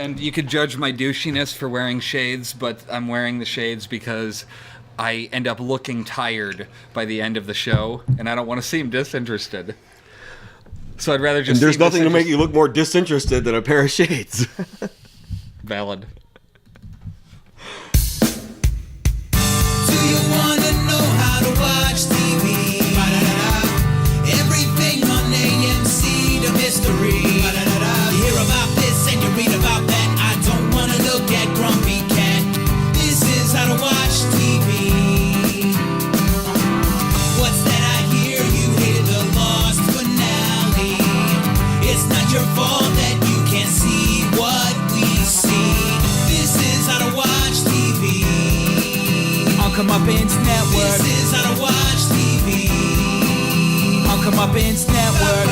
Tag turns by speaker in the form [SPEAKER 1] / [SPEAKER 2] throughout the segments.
[SPEAKER 1] And you could judge my douchiness for wearing shades, but I'm wearing the shades because I end up looking tired by the end of the show, and I don't want to seem disinterested. So I'd rather just.
[SPEAKER 2] And there's nothing to make you look more disinterested than a pair of shades.
[SPEAKER 1] Valid.
[SPEAKER 3] Do you want to know how to watch TV? Everything on AMC, the mystery. You hear about this and you read about that. I don't want to look at Grumpy Cat. This is how to watch TV. What's that I hear? You hated the lost finale. It's not your fault that you can't see what we see. This is how to watch TV. On Unbent Network. This is how to watch TV. On Unbent Network.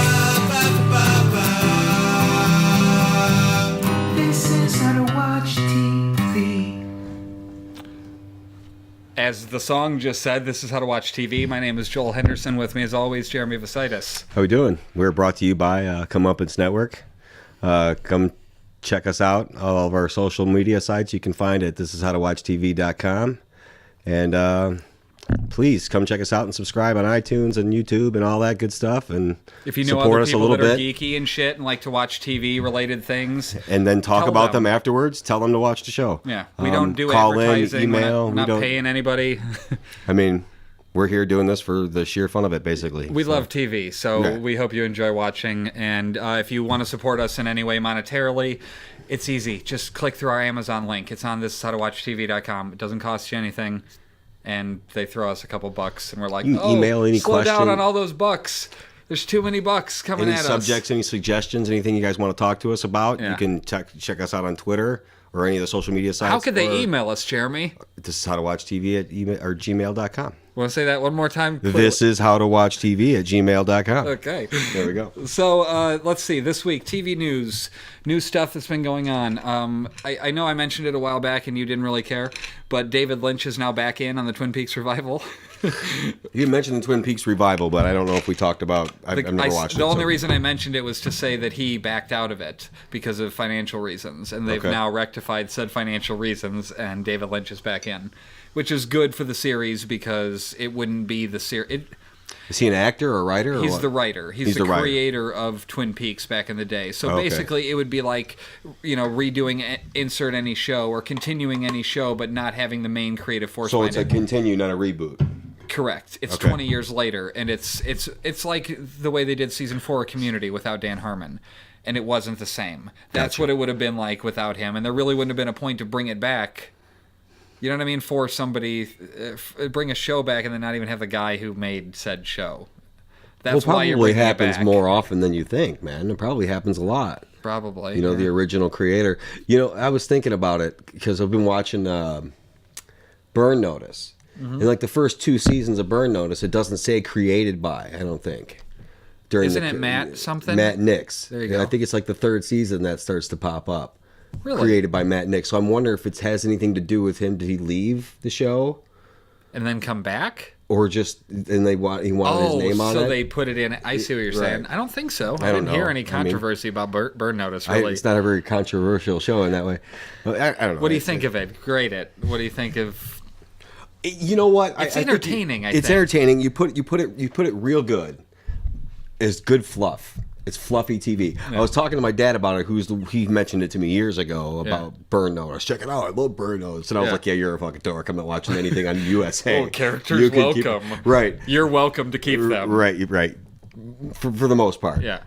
[SPEAKER 3] This is how to watch TV.
[SPEAKER 1] As the song just said, this is how to watch TV. My name is Joel Henderson. With me, as always, Jeremy Vasitis.
[SPEAKER 2] How we doing? We're brought to you by Comeuppance Network. Come check us out. All of our social media sites you can find at thisishowtowatchtv.com. And please come check us out and subscribe on iTunes and YouTube and all that good stuff. And
[SPEAKER 1] if you know
[SPEAKER 2] support
[SPEAKER 1] other
[SPEAKER 2] us a
[SPEAKER 1] people
[SPEAKER 2] little
[SPEAKER 1] that are
[SPEAKER 2] bit.
[SPEAKER 1] geeky and shit and like to watch TV-related things,
[SPEAKER 2] And then talk
[SPEAKER 1] tell
[SPEAKER 2] about
[SPEAKER 1] them.
[SPEAKER 2] them afterwards. Tell them to watch the show.
[SPEAKER 1] Yeah, we don't do
[SPEAKER 2] call
[SPEAKER 1] advertising.
[SPEAKER 2] in, email.
[SPEAKER 1] We're not paying anybody.
[SPEAKER 2] I mean, we're here doing this for the sheer fun of it, basically.
[SPEAKER 1] We love TV, so
[SPEAKER 2] Yeah.
[SPEAKER 1] we hope you enjoy watching. And if you want to support us in any way monetarily, it's easy. Just click through our Amazon link. It's on thisishowtowatchtv.com. It doesn't cost you anything. And they throw us a couple bucks, and we're like,
[SPEAKER 2] You can email any
[SPEAKER 1] slow down
[SPEAKER 2] question.
[SPEAKER 1] on all those bucks. There's too many bucks coming
[SPEAKER 2] Any
[SPEAKER 1] at
[SPEAKER 2] subjects,
[SPEAKER 1] us.
[SPEAKER 2] any suggestions, anything you guys want to talk to us about,
[SPEAKER 1] Yeah.
[SPEAKER 2] you can check us out on Twitter or any of the social media sites.
[SPEAKER 1] How could they
[SPEAKER 2] or
[SPEAKER 1] email us, Jeremy?
[SPEAKER 2] This is how to watch TV at email or gmail.com.
[SPEAKER 1] Want to say that one more time?
[SPEAKER 2] This is how to watch TV at gmail.com.
[SPEAKER 1] Okay.
[SPEAKER 2] There we go.
[SPEAKER 1] So let's see. This week, TV news, new stuff that's been going on. I know I mentioned it a while back and you didn't really care, but David Lynch is now back in on the Twin Peaks revival.
[SPEAKER 2] You mentioned the Twin Peaks revival, but I don't know if we talked about. I've never watched it.
[SPEAKER 1] The only reason I mentioned it was to say that he backed out of it because of financial reasons, and they've now rectified said financial reasons, and David Lynch is back in, which is good for the series because it wouldn't be the series.
[SPEAKER 2] Is he an actor or a writer?
[SPEAKER 1] He's
[SPEAKER 2] or what?
[SPEAKER 1] the writer. He's the creator of Twin Peaks back in the day. So basically, it would be like, redoing insert any show or continuing any show, but not having the main creative force.
[SPEAKER 2] So it's a continue, not a reboot.
[SPEAKER 1] Correct. It's 20 years later, and it's like the way they did season 4 of Community without Dan Harmon, and it wasn't the same. That's what it would have been like without him, and there really wouldn't have been a point to bring it back. You know what I mean? For somebody, bring a show back and then not even have the guy who made said show. That's why you're bringing it back.
[SPEAKER 2] It probably happens more often than you think, man. It probably happens a lot.
[SPEAKER 1] Probably.
[SPEAKER 2] The original creator. I was thinking about it because I've been watching Burn Notice. Mm-hmm. In like the first 2 seasons of Burn Notice, it doesn't say created by, I don't think.
[SPEAKER 1] Isn't it Matt something?
[SPEAKER 2] Matt Nix.
[SPEAKER 1] There you go.
[SPEAKER 2] I think it's like the 3rd season that starts to pop up.
[SPEAKER 1] Really?
[SPEAKER 2] Created by Matt Nix. So I'm wondering if it has anything to do with him. Did he leave the show?
[SPEAKER 1] And then come back?
[SPEAKER 2] Or just, and he wanted his name on it?
[SPEAKER 1] So they put it in. I see what you're saying. I don't think so. I didn't hear any controversy about Burn Notice, really.
[SPEAKER 2] It's not a very controversial show in that way. I don't know.
[SPEAKER 1] What do you think of it? Grade it. What do you think of...
[SPEAKER 2] You know what?
[SPEAKER 1] It's entertaining, I think.
[SPEAKER 2] It's entertaining. You put it real good. It's good fluff. It's fluffy TV. Yeah. I was talking to my dad about it. He mentioned it to me years ago about Burn Notice. Check it out. I love Burn Notice. And I was like, yeah, you're a fucking dork. I'm not watching anything on USA.
[SPEAKER 1] Well, characters welcome.
[SPEAKER 2] Right.
[SPEAKER 1] You're welcome to keep them.
[SPEAKER 2] Right. For the most part.
[SPEAKER 1] Yeah.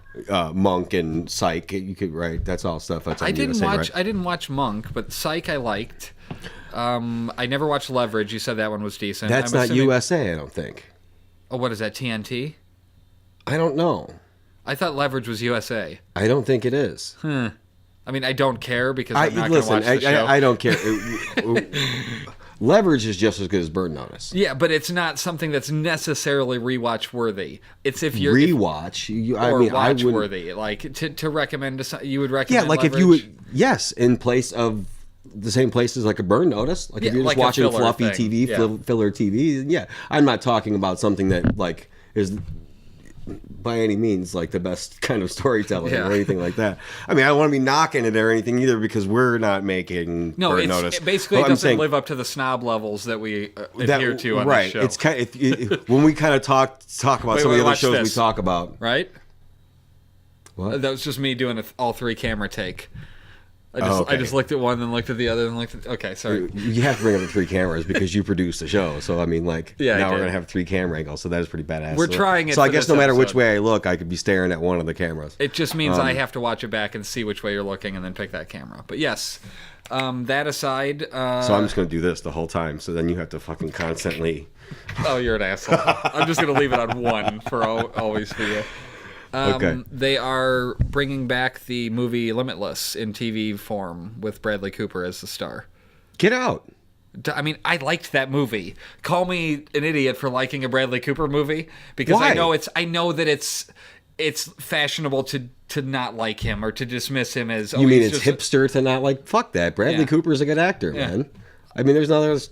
[SPEAKER 2] Monk and Psych. You could that's all stuff that's on
[SPEAKER 1] I didn't
[SPEAKER 2] USA,
[SPEAKER 1] watch.
[SPEAKER 2] right?
[SPEAKER 1] I didn't watch Monk, but Psych I liked. I never watched Leverage. You said that one was decent.
[SPEAKER 2] That's not USA, I don't think.
[SPEAKER 1] Oh, what is that? TNT?
[SPEAKER 2] I don't know.
[SPEAKER 1] I thought Leverage was USA.
[SPEAKER 2] I don't think it is.
[SPEAKER 1] I mean, I don't care because I'm not going to watch the show.
[SPEAKER 2] I don't care. Leverage is just as good as Burn Notice.
[SPEAKER 1] Yeah, but it's not something that's necessarily rewatch worthy. It's if you're
[SPEAKER 2] watch
[SPEAKER 1] worthy. Like to recommend you would recommend.
[SPEAKER 2] Yeah, like
[SPEAKER 1] Leverage?
[SPEAKER 2] if you would, yes, in place of the same places like a Burn Notice. Like if you're just watching fluffy TV, filler TV. Yeah, I'm not talking about something that like is by any means like the best kind of storytelling
[SPEAKER 1] Yeah.
[SPEAKER 2] or anything like that. I mean, I don't want to be knocking it or anything either because we're not making
[SPEAKER 1] No,
[SPEAKER 2] Burn Notice.
[SPEAKER 1] it basically
[SPEAKER 2] But I'm
[SPEAKER 1] doesn't
[SPEAKER 2] saying
[SPEAKER 1] live up to the snob levels that we adhere to on
[SPEAKER 2] right.
[SPEAKER 1] this show.
[SPEAKER 2] It's kind of, when we kind of talk about
[SPEAKER 1] Wait,
[SPEAKER 2] some of the other
[SPEAKER 1] watch
[SPEAKER 2] shows we
[SPEAKER 1] this.
[SPEAKER 2] talk about.
[SPEAKER 1] Right?
[SPEAKER 2] What?
[SPEAKER 1] That was just me doing an all three camera take.
[SPEAKER 2] Okay.
[SPEAKER 1] I just looked at one, then looked at the other, then looked at... Okay, sorry.
[SPEAKER 2] You have to bring up the 3 cameras because you produce the show. So, I mean, like,
[SPEAKER 1] Yeah, I
[SPEAKER 2] now we're
[SPEAKER 1] did.
[SPEAKER 2] going to have 3 camera angles. So, that is pretty badass.
[SPEAKER 1] We're trying it
[SPEAKER 2] So, I
[SPEAKER 1] for
[SPEAKER 2] guess
[SPEAKER 1] this
[SPEAKER 2] no matter which
[SPEAKER 1] episode.
[SPEAKER 2] way I look, I could be staring at one of the cameras.
[SPEAKER 1] It just means I have to watch it back and see which way you're looking and then pick that camera. But yes, that aside...
[SPEAKER 2] So, I'm just going to do this the whole time. So, then you have to fucking constantly...
[SPEAKER 1] Oh, you're an asshole. I'm just going to leave it on 1 for always for you.
[SPEAKER 2] Okay.
[SPEAKER 1] They are bringing back the movie Limitless in TV form with Bradley Cooper as the star.
[SPEAKER 2] Get out.
[SPEAKER 1] I mean, I liked that movie. Call me an idiot for liking a Bradley Cooper movie because
[SPEAKER 2] Why?
[SPEAKER 1] I know that it's fashionable to not like him or to dismiss him as.
[SPEAKER 2] You mean
[SPEAKER 1] he's
[SPEAKER 2] it's
[SPEAKER 1] just
[SPEAKER 2] hipster to not like... Fuck that. Bradley
[SPEAKER 1] Yeah.
[SPEAKER 2] Cooper's a good actor,
[SPEAKER 1] Yeah.
[SPEAKER 2] man. I mean, there's no ifs,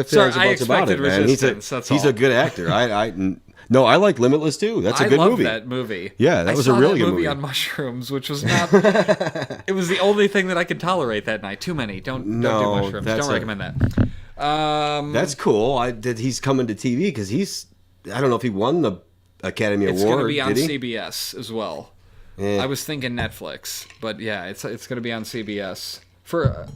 [SPEAKER 1] Sorry,
[SPEAKER 2] ands, or
[SPEAKER 1] I
[SPEAKER 2] buts about it,
[SPEAKER 1] expected
[SPEAKER 2] man.
[SPEAKER 1] resistance, that's
[SPEAKER 2] He's
[SPEAKER 1] all.
[SPEAKER 2] a good actor. No, I like Limitless, too. That's a
[SPEAKER 1] I
[SPEAKER 2] good
[SPEAKER 1] love
[SPEAKER 2] movie.
[SPEAKER 1] that movie.
[SPEAKER 2] Yeah, that
[SPEAKER 1] I
[SPEAKER 2] was a
[SPEAKER 1] saw
[SPEAKER 2] really
[SPEAKER 1] that
[SPEAKER 2] good
[SPEAKER 1] movie
[SPEAKER 2] movie.
[SPEAKER 1] on mushrooms, which was not. It was the only thing that I could tolerate that night. Too many. Don't do
[SPEAKER 2] No,
[SPEAKER 1] mushrooms.
[SPEAKER 2] that's
[SPEAKER 1] Don't recommend that.
[SPEAKER 2] That's cool. He's coming to TV because I don't know if he won the Academy
[SPEAKER 1] It's
[SPEAKER 2] Award.
[SPEAKER 1] going to be on
[SPEAKER 2] did he?
[SPEAKER 1] CBS as well.
[SPEAKER 2] Eh.
[SPEAKER 1] I was thinking Netflix, but yeah, it's going to be on CBS for.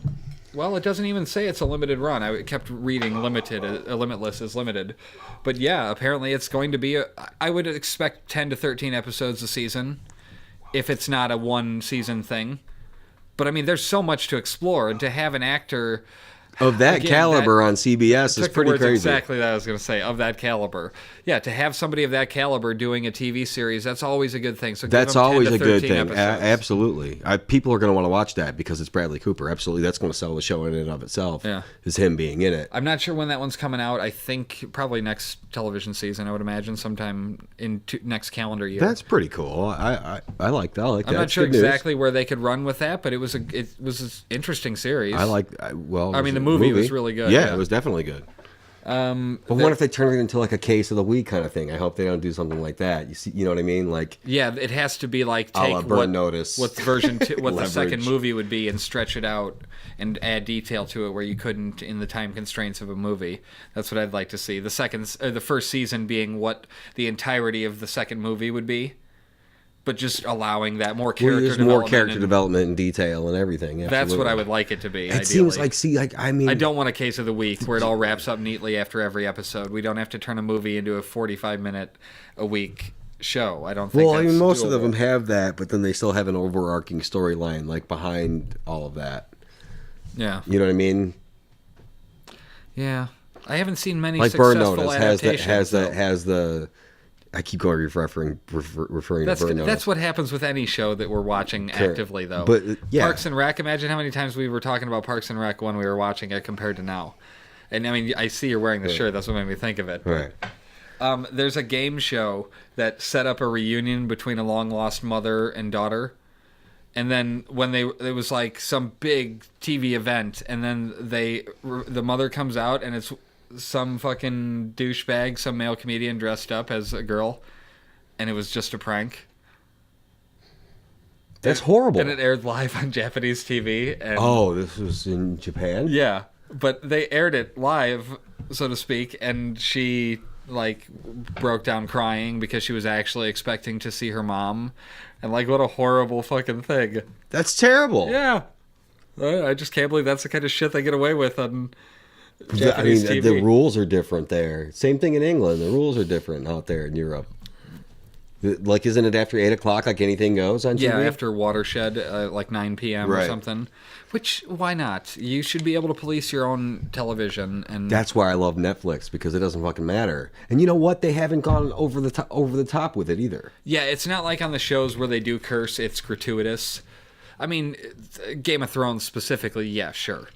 [SPEAKER 1] Well, it doesn't even say it's a limited run. I kept reading Limitless is limited. But yeah, apparently it's going to be I would expect 10 to 13 episodes a season if it's not a one season thing. But I mean, there's so much to explore, and to have an actor
[SPEAKER 2] Of that
[SPEAKER 1] Again,
[SPEAKER 2] caliber on CBS is
[SPEAKER 1] took the
[SPEAKER 2] pretty
[SPEAKER 1] words
[SPEAKER 2] crazy.
[SPEAKER 1] exactly that I was going to say, of that caliber. Yeah, to have somebody of that caliber doing a TV series, that's always a good thing. So give
[SPEAKER 2] That's
[SPEAKER 1] them 10
[SPEAKER 2] always
[SPEAKER 1] to
[SPEAKER 2] a good
[SPEAKER 1] 13
[SPEAKER 2] thing.
[SPEAKER 1] episodes.
[SPEAKER 2] Absolutely. People are going to want to watch that because it's Bradley Cooper. Absolutely. That's going to sell the show in and of itself.
[SPEAKER 1] Yeah.
[SPEAKER 2] Is him being in it.
[SPEAKER 1] I'm not sure when that one's coming out. I think probably next television season, I would imagine, sometime in next calendar year.
[SPEAKER 2] That's pretty cool. I like that. I like that.
[SPEAKER 1] I'm not
[SPEAKER 2] It's
[SPEAKER 1] sure
[SPEAKER 2] good news.
[SPEAKER 1] exactly where they could run with that, but it was an interesting series.
[SPEAKER 2] I mean,
[SPEAKER 1] the movie was really good,
[SPEAKER 2] Yeah,
[SPEAKER 1] yeah.
[SPEAKER 2] it was definitely good. But what if they turn it into like a case of the week kind of thing? I hope they don't do something like that. You know what I mean? Like,
[SPEAKER 1] Yeah, it has to be like
[SPEAKER 2] A la
[SPEAKER 1] take
[SPEAKER 2] Burn
[SPEAKER 1] what
[SPEAKER 2] Notice.
[SPEAKER 1] what version two, what the second
[SPEAKER 2] Leverage.
[SPEAKER 1] movie would be and stretch it out and add detail to it where you couldn't in the time constraints of a movie. That's what I'd like to see. The first season being what the entirety of the second movie would be, but just allowing that more character
[SPEAKER 2] there's
[SPEAKER 1] development.
[SPEAKER 2] more character
[SPEAKER 1] and
[SPEAKER 2] development and detail and everything.
[SPEAKER 1] That's what
[SPEAKER 2] absolutely.
[SPEAKER 1] I would like it to be.
[SPEAKER 2] It
[SPEAKER 1] ideally.
[SPEAKER 2] seems like, I mean,
[SPEAKER 1] I don't want a case of the week where it all wraps up neatly after every episode. We don't have to turn a movie into a 45-minute a week show. I don't think.
[SPEAKER 2] Well, I mean,
[SPEAKER 1] that's
[SPEAKER 2] most of
[SPEAKER 1] doable.
[SPEAKER 2] them have that, but then they still have an overarching storyline like behind all of that.
[SPEAKER 1] Yeah.
[SPEAKER 2] You know what I mean?
[SPEAKER 1] Yeah, I haven't seen many
[SPEAKER 2] Like Burn
[SPEAKER 1] successful
[SPEAKER 2] Notice
[SPEAKER 1] adaptations.
[SPEAKER 2] has the. I keep going referring
[SPEAKER 1] That's
[SPEAKER 2] to Burn Notice.
[SPEAKER 1] that's what happens with any show that we're watching actively, though.
[SPEAKER 2] But, yeah.
[SPEAKER 1] Parks and Rec. Imagine how many times we were talking about Parks and Rec when we were watching it compared to now. And I mean, I see you're wearing the shirt. That's what made me think of it.
[SPEAKER 2] Right.
[SPEAKER 1] There's a game show that set up a reunion between a long lost mother and daughter. And then when it was like some big TV event, and then the mother comes out, and it's some fucking douchebag, some male comedian dressed up as a girl, and it was just a prank.
[SPEAKER 2] That's horrible.
[SPEAKER 1] And it aired live on Japanese TV. And
[SPEAKER 2] Oh, this was in Japan?
[SPEAKER 1] yeah, but they aired it live, so to speak, and she like broke down crying because she was actually expecting to see her mom, and like what a horrible fucking thing.
[SPEAKER 2] That's terrible.
[SPEAKER 1] Yeah, I just can't believe that's the kind of shit they get away with on
[SPEAKER 2] I mean,
[SPEAKER 1] Japanese TV.
[SPEAKER 2] the rules are different there. Same thing in England. The rules are different out there in Europe. Like, isn't it after 8 o'clock, like anything goes on TV?
[SPEAKER 1] Yeah, after Watershed, like 9 p.m. or
[SPEAKER 2] Right.
[SPEAKER 1] something. Which, why not? You should be able to police your own television. And
[SPEAKER 2] That's why I love Netflix, because it doesn't fucking matter. And you know what? They haven't gone over the top with it either.
[SPEAKER 1] yeah, it's not like on the shows where they do curse, it's gratuitous. I mean, Game of Thrones specifically, yeah, sure.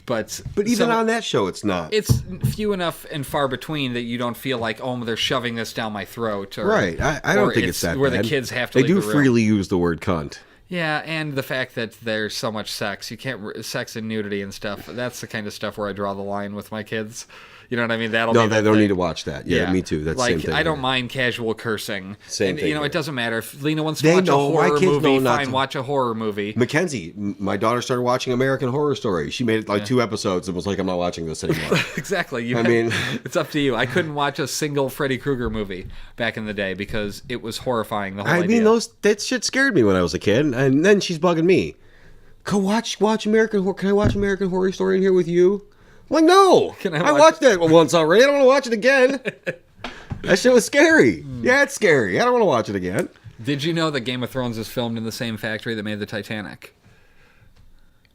[SPEAKER 1] But
[SPEAKER 2] even on that show, it's not.
[SPEAKER 1] it's few enough and far between that you don't feel like, oh, they're shoving this down my throat. Or,
[SPEAKER 2] Right. I don't
[SPEAKER 1] or
[SPEAKER 2] think it's that
[SPEAKER 1] where
[SPEAKER 2] bad.
[SPEAKER 1] the kids have to
[SPEAKER 2] They
[SPEAKER 1] leave
[SPEAKER 2] do
[SPEAKER 1] the room.
[SPEAKER 2] freely use the word cunt.
[SPEAKER 1] Yeah, and the fact that there's so much sex. You can't... Sex and nudity and stuff. That's the kind of stuff where I draw the line with my kids. You know what I mean? That'll
[SPEAKER 2] No,
[SPEAKER 1] be
[SPEAKER 2] they don't need to watch that. Yeah, me too. That's the
[SPEAKER 1] like,
[SPEAKER 2] same thing.
[SPEAKER 1] I don't mind casual cursing.
[SPEAKER 2] Same thing.
[SPEAKER 1] You know, it doesn't matter. If Lena wants to watch a horror movie, fine, watch a horror movie.
[SPEAKER 2] Mackenzie, my daughter started watching American Horror Story. She made it like 2 episodes and was like, I'm not watching this anymore.
[SPEAKER 1] Exactly.
[SPEAKER 2] I mean,
[SPEAKER 1] it's up to you. I couldn't watch a single Freddy Krueger movie back in the day because it was horrifying. The whole idea.
[SPEAKER 2] That shit scared me when I was a kid, and then she's bugging me. Can I watch American Horror Story in here with you? I'm like, no. I watched that once already. I don't want to watch it again. That shit was scary. Yeah, it's scary. I don't want to watch it again.
[SPEAKER 1] Did you know that Game of Thrones is filmed in the same factory that made the Titanic?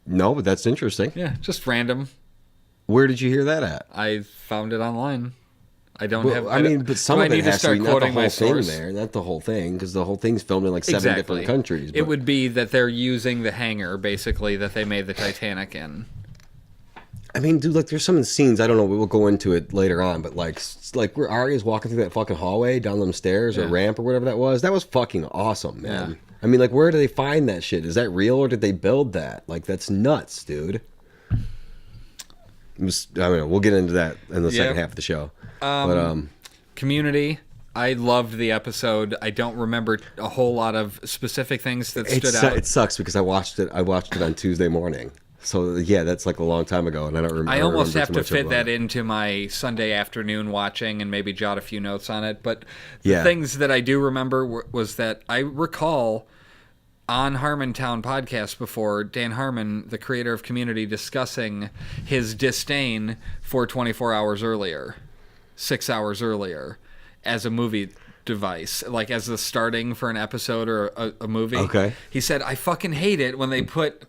[SPEAKER 2] No, but that's interesting.
[SPEAKER 1] Yeah, just random.
[SPEAKER 2] Where did you hear that at?
[SPEAKER 1] I found it online. But
[SPEAKER 2] some of it has to be not the whole thing
[SPEAKER 1] source?
[SPEAKER 2] there, not the whole thing, because the whole thing's filmed in like 7 different countries.
[SPEAKER 1] But it would be that they're using the hangar, basically, that they made the Titanic in.
[SPEAKER 2] I mean, dude, like, there's some scenes, I don't know, we'll go into it later on, but like where Arya's walking through that fucking hallway, down them stairs, or ramp, or whatever that was fucking awesome, man. Yeah. I mean, like, where do they find that shit? Is that real, or did they build that? Like, that's nuts, dude. I don't know, we'll get into that in the second half of the show.
[SPEAKER 1] Community, I loved the episode. I don't remember a whole lot of specific things that stood out.
[SPEAKER 2] It sucks because I watched it on Tuesday morning. So yeah, that's like a long time ago, and I don't remember.
[SPEAKER 1] I almost have to fit that into my Sunday afternoon watching and maybe jot a few notes on it. But the things that I do remember was that I recall on Harmontown podcast before, Dan Harmon, the creator of Community, discussing his disdain for 24 hours earlier. 6 hours earlier as a movie device, like as the starting for an episode or a movie.
[SPEAKER 2] Okay.
[SPEAKER 1] He said, I fucking hate it when they put,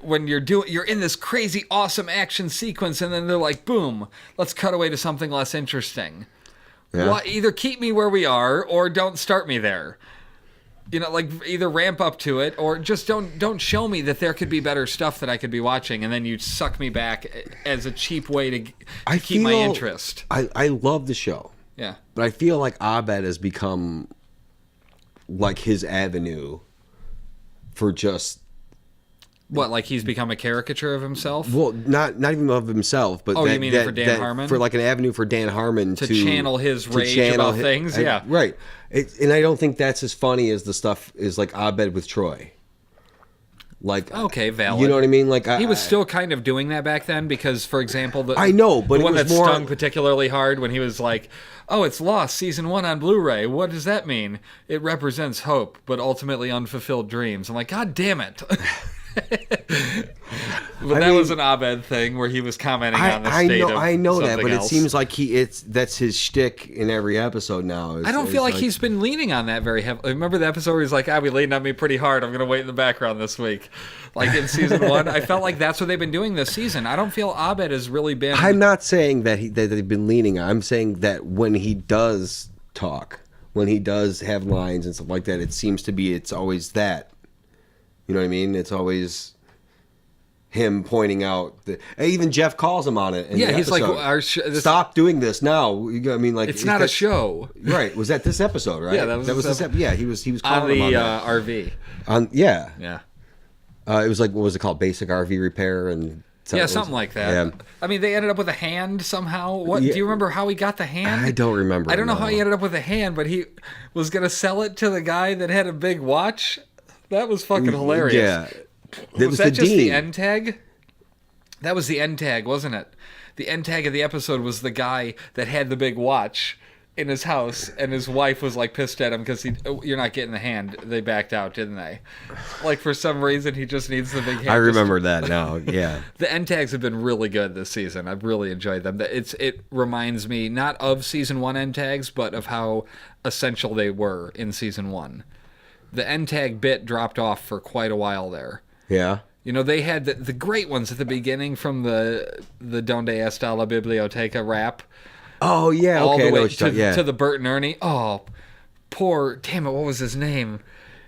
[SPEAKER 1] when you're in this crazy awesome action sequence and then they're like, boom, let's cut away to something less interesting. Yeah. Either keep me where we are or don't start me there. You know, like either ramp up to it or just don't show me that there could be better stuff that I could be watching, and then you suck me back as a cheap way to keep my interest.
[SPEAKER 2] I love the show.
[SPEAKER 1] Yeah.
[SPEAKER 2] But I feel like Abed has become like his avenue for just...
[SPEAKER 1] What, like he's become a caricature of himself?
[SPEAKER 2] Well, not even of himself, but
[SPEAKER 1] you mean for Dan Harmon?
[SPEAKER 2] For like an avenue for Dan Harmon
[SPEAKER 1] to channel his rage about things? Yeah.
[SPEAKER 2] Right. And I don't think that's as funny as the stuff is like Abed with Troy. Like,
[SPEAKER 1] okay, valid.
[SPEAKER 2] You know what I mean? Like
[SPEAKER 1] he was still kind of doing that back then because, for example, the one that stung particularly hard when he was like, "Oh, it's Lost season 1 on Blu-ray. What does that mean? It represents hope, but ultimately unfulfilled dreams." I'm like, God damn it. But that was an Abed thing where he was commenting on the state of
[SPEAKER 2] I know that, but
[SPEAKER 1] else.
[SPEAKER 2] It seems like that's his shtick in every episode now.
[SPEAKER 1] I don't feel like he's been leaning on that very heavily. Remember the episode where he's like, we leaned on me pretty hard. I'm going to wait in the background this week. Like in season 1, I felt like that's what they've been doing this season. I don't feel Abed has really been...
[SPEAKER 2] I'm not saying that they've been leaning on. I'm saying that when he does talk, when he does have lines and stuff like that, it seems to be, it's always that. You know what I mean? It's always him pointing out that even Jeff calls him on it.
[SPEAKER 1] Yeah, he's
[SPEAKER 2] episode.
[SPEAKER 1] like,
[SPEAKER 2] "Stop doing this now." I mean, like
[SPEAKER 1] it's not a show,
[SPEAKER 2] right? Was that this episode? Right?
[SPEAKER 1] Yeah, that was this episode.
[SPEAKER 2] Yeah, he was calling
[SPEAKER 1] on the
[SPEAKER 2] him on
[SPEAKER 1] RV.
[SPEAKER 2] Yeah. It was like, what was it called? Basic RV repair and.
[SPEAKER 1] Something like that. Yeah. I mean, they ended up with a hand somehow. What do you remember how he got the hand?
[SPEAKER 2] I don't remember.
[SPEAKER 1] I don't know how he ended up with a hand, but he was going to sell it to the guy that had a big watch. That was fucking hilarious.
[SPEAKER 2] Yeah.
[SPEAKER 1] Was that just the end tag? That was the end tag, wasn't it? The end tag of the episode was the guy that had the big watch in his house, and his wife was like pissed at him because you're not getting the hand. They backed out, didn't they? Like for some reason, he just needs the big hand.
[SPEAKER 2] I remember that now. Yeah.
[SPEAKER 1] The end tags have been really good this season. I've really enjoyed them. It reminds me not of season 1 end tags, but of how essential they were in season 1. The end tag bit dropped off for quite a while there.
[SPEAKER 2] Yeah.
[SPEAKER 1] You know, they had the great ones at the beginning from the Donde Está la Biblioteca rap.
[SPEAKER 2] Oh, yeah.
[SPEAKER 1] All
[SPEAKER 2] okay,
[SPEAKER 1] the way to the Bert and Ernie. Oh, poor, damn it, what was his name?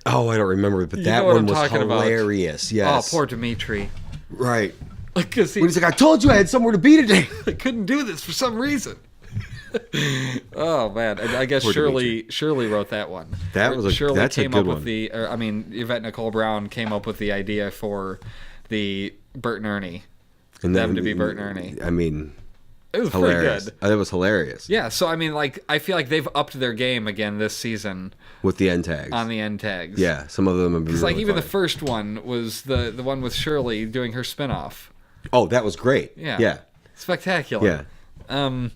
[SPEAKER 2] Oh, I don't remember, but that one was hilarious. Yes.
[SPEAKER 1] Oh, poor Dimitri.
[SPEAKER 2] Right.
[SPEAKER 1] Because
[SPEAKER 2] he's like, I told you I had somewhere to be today.
[SPEAKER 1] I couldn't do this for some reason. Oh man, I guess Shirley wrote that one.
[SPEAKER 2] That's a good one.
[SPEAKER 1] Yvette Nicole Brown came up with the idea for the Bert and Ernie, and them to be Bert and Ernie.
[SPEAKER 2] I mean,
[SPEAKER 1] It was
[SPEAKER 2] hilarious.
[SPEAKER 1] pretty good.
[SPEAKER 2] It was hilarious.
[SPEAKER 1] Yeah, so I mean, like, I feel like they've upped their game again this season
[SPEAKER 2] With the end tags.
[SPEAKER 1] on the end tags.
[SPEAKER 2] Yeah, some of them have been
[SPEAKER 1] Because,
[SPEAKER 2] really
[SPEAKER 1] like, even
[SPEAKER 2] funny.
[SPEAKER 1] the first one was the one with Shirley doing her spinoff.
[SPEAKER 2] Oh, that was great.
[SPEAKER 1] Yeah.
[SPEAKER 2] Yeah.
[SPEAKER 1] Spectacular.
[SPEAKER 2] Yeah.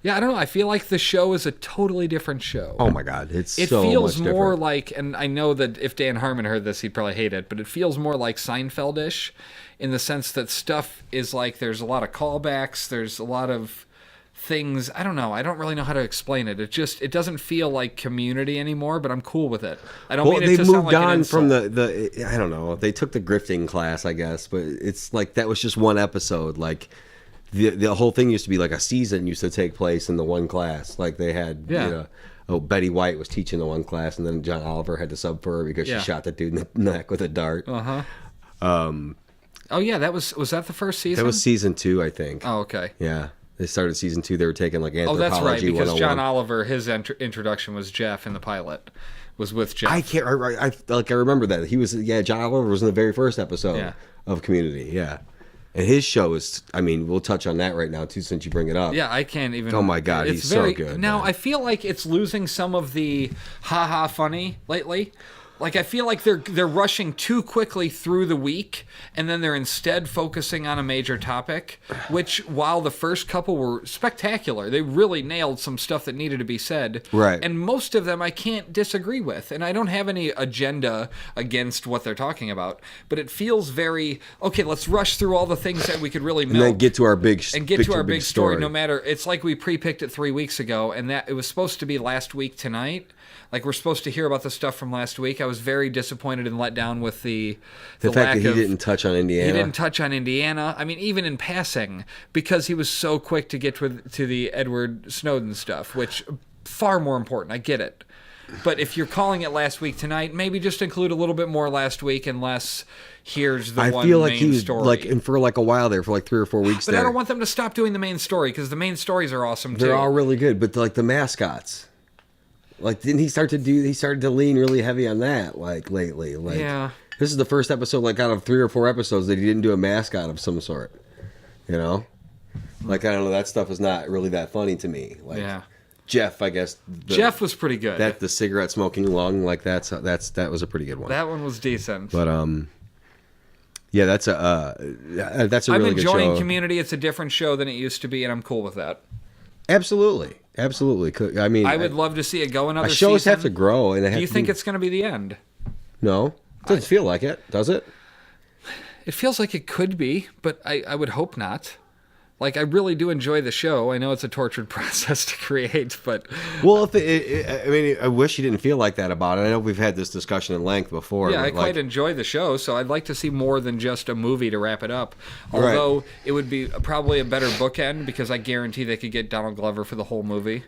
[SPEAKER 1] Yeah, I don't know. I feel like the show is a totally different show.
[SPEAKER 2] Oh my God, it
[SPEAKER 1] feels
[SPEAKER 2] much
[SPEAKER 1] more
[SPEAKER 2] different.
[SPEAKER 1] like, and I know that if Dan Harmon heard this, he'd probably hate it, but it feels more like Seinfeld-ish in the sense that stuff is like, there's a lot of callbacks, there's a lot of things. I don't know. I don't really know how to explain it. It doesn't feel like Community anymore, but I'm cool with it. I don't mean it
[SPEAKER 2] they
[SPEAKER 1] to sound
[SPEAKER 2] moved
[SPEAKER 1] like an
[SPEAKER 2] on from
[SPEAKER 1] insult.
[SPEAKER 2] the I don't know. They took the grifting class, I guess, but it's like that was just one episode. Like the whole thing used to be like a season used to take place in the one class. Like they had, Betty White was teaching the one class, and then John Oliver had to sub for her because she shot the dude in the neck with a dart.
[SPEAKER 1] Oh yeah, was that the first season?
[SPEAKER 2] That was season 2, I think.
[SPEAKER 1] Oh, okay.
[SPEAKER 2] Yeah, they started season 2. They were taking like
[SPEAKER 1] Oh,
[SPEAKER 2] anthropology.
[SPEAKER 1] that's right, because
[SPEAKER 2] 101.
[SPEAKER 1] John Oliver, his introduction was Jeff in the pilot. Was with Jeff.
[SPEAKER 2] I can't. I remember that he was. Yeah, John Oliver was in the very first episode
[SPEAKER 1] Yeah.
[SPEAKER 2] of Community. Yeah, and his show is. I mean, we'll touch on that right now too, since you bring it up.
[SPEAKER 1] Yeah, I can't even.
[SPEAKER 2] Oh my God, he's so good.
[SPEAKER 1] Now
[SPEAKER 2] man.
[SPEAKER 1] I feel like it's losing some of the ha funny lately. Like I feel like they're rushing too quickly through the week, and then they're instead focusing on a major topic. Which, while the first couple were spectacular, they really nailed some stuff that needed to be said.
[SPEAKER 2] Right.
[SPEAKER 1] And most of them I can't disagree with, and I don't have any agenda against what they're talking about. But it feels very okay. Let's rush through all the things that we could really milk.
[SPEAKER 2] And then get to our big
[SPEAKER 1] big story. No matter, it's like we pre-picked it 3 weeks ago, and that it was supposed to be last week tonight. Like we're supposed to hear about the stuff from last week. I was very disappointed and let down with the
[SPEAKER 2] fact
[SPEAKER 1] lack
[SPEAKER 2] that he
[SPEAKER 1] of,
[SPEAKER 2] didn't touch on Indiana.
[SPEAKER 1] He didn't touch on Indiana. I mean, even in passing, because he was so quick to get to the Edward Snowden stuff, which far more important. I get it. But if you're calling it last week tonight, maybe just include a little bit more last week and less. Here's the one
[SPEAKER 2] feel like
[SPEAKER 1] main
[SPEAKER 2] he was
[SPEAKER 1] story.
[SPEAKER 2] like, and for like a while there, for like 3 or 4 weeks.
[SPEAKER 1] But
[SPEAKER 2] there.
[SPEAKER 1] I don't want them to stop doing the main story because the main stories are awesome too.
[SPEAKER 2] They're all really good, but like the mascots. Like, didn't he started to lean really heavy on that, like, lately. Like,
[SPEAKER 1] Yeah.
[SPEAKER 2] This is the first episode, like, out of 3 or 4 episodes that he didn't do a mascot of some sort. You know? Like, I don't know, that stuff is not really that funny to me. Like,
[SPEAKER 1] Yeah.
[SPEAKER 2] Jeff, I guess.
[SPEAKER 1] Jeff was pretty good.
[SPEAKER 2] That, the cigarette smoking lung, like, that was a pretty good one.
[SPEAKER 1] That one was decent.
[SPEAKER 2] But, yeah, that's a really good show.
[SPEAKER 1] I'm enjoying Community. It's a different show than it used to be, and I'm cool with that.
[SPEAKER 2] Absolutely. I mean,
[SPEAKER 1] I would love to see it go another
[SPEAKER 2] shows
[SPEAKER 1] season.
[SPEAKER 2] have to grow. And
[SPEAKER 1] Do you think it's going to be the end?
[SPEAKER 2] No. Doesn't feel like it, does it?
[SPEAKER 1] It feels like it could be, but I would hope not. Like, I really do enjoy the show. I know it's a tortured process to create, but...
[SPEAKER 2] Well, I wish you didn't feel like that about it. I know we've had this discussion in length before.
[SPEAKER 1] Yeah, I
[SPEAKER 2] but
[SPEAKER 1] quite enjoy the show, so I'd like to see more than just a movie to wrap it up. Although, it would be probably a better bookend, because I guarantee they could get Donald Glover for the whole movie.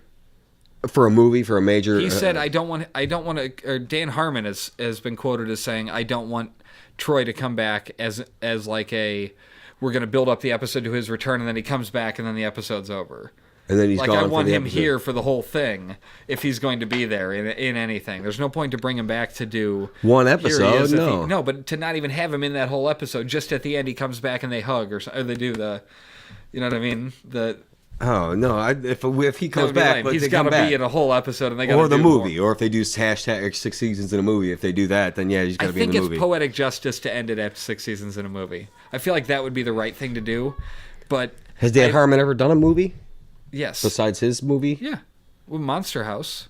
[SPEAKER 2] For a movie, for a major...
[SPEAKER 1] He said, I don't want to... Or Dan Harmon has been quoted as saying, I don't want Troy to come back as like a... We're going to build up the episode to his return, and then he comes back, and then the episode's over.
[SPEAKER 2] And then he's
[SPEAKER 1] like,
[SPEAKER 2] gone
[SPEAKER 1] I
[SPEAKER 2] for
[SPEAKER 1] want
[SPEAKER 2] the
[SPEAKER 1] him
[SPEAKER 2] episode.
[SPEAKER 1] here for the whole thing, if he's going to be there in anything. There's no point to bring him back to do...
[SPEAKER 2] One
[SPEAKER 1] here he
[SPEAKER 2] episode,
[SPEAKER 1] is
[SPEAKER 2] no.
[SPEAKER 1] No, but to not even have him in that whole episode, just at the end he comes back and they hug, or they do the... You know what I mean?
[SPEAKER 2] Oh, no. If he comes back,
[SPEAKER 1] he's got to be in a whole episode, and they got to
[SPEAKER 2] or the
[SPEAKER 1] do
[SPEAKER 2] movie,
[SPEAKER 1] more.
[SPEAKER 2] or if they do hashtag 6 seasons in a movie, if they do that, then yeah, he's got to be in the movie.
[SPEAKER 1] I think it's poetic justice to end it at 6 seasons in a movie. I feel like that would be the right thing to do, but...
[SPEAKER 2] Has Dan Harmon ever done a movie?
[SPEAKER 1] Yes.
[SPEAKER 2] Besides his movie?
[SPEAKER 1] Yeah. Well, Monster House.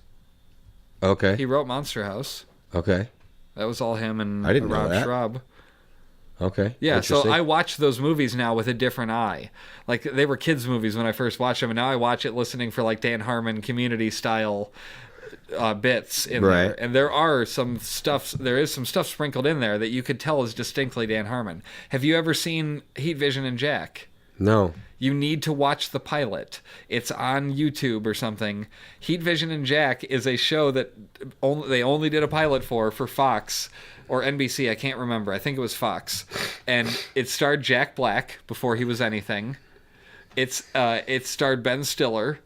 [SPEAKER 2] Okay.
[SPEAKER 1] He wrote Monster House.
[SPEAKER 2] Okay.
[SPEAKER 1] That was all him and
[SPEAKER 2] I didn't know
[SPEAKER 1] Rob
[SPEAKER 2] that.
[SPEAKER 1] Schraub.
[SPEAKER 2] Okay.
[SPEAKER 1] Yeah, so
[SPEAKER 2] Interesting.
[SPEAKER 1] I watch those movies now with a different eye. Like, they were kids' movies when I first watched them, and now I watch it listening for, like, Dan Harmon Community-style bits in there. And there is some stuff sprinkled in there that you could tell is distinctly Dan Harmon. Have you ever seen Heat Vision and Jack?
[SPEAKER 2] No.
[SPEAKER 1] You need to watch the pilot. It's on YouTube or something. Heat Vision and Jack is a show that they only did a pilot for Fox or NBC. I can't remember. I think it was Fox. And it starred Jack Black before he was anything. It starred Ben Stiller.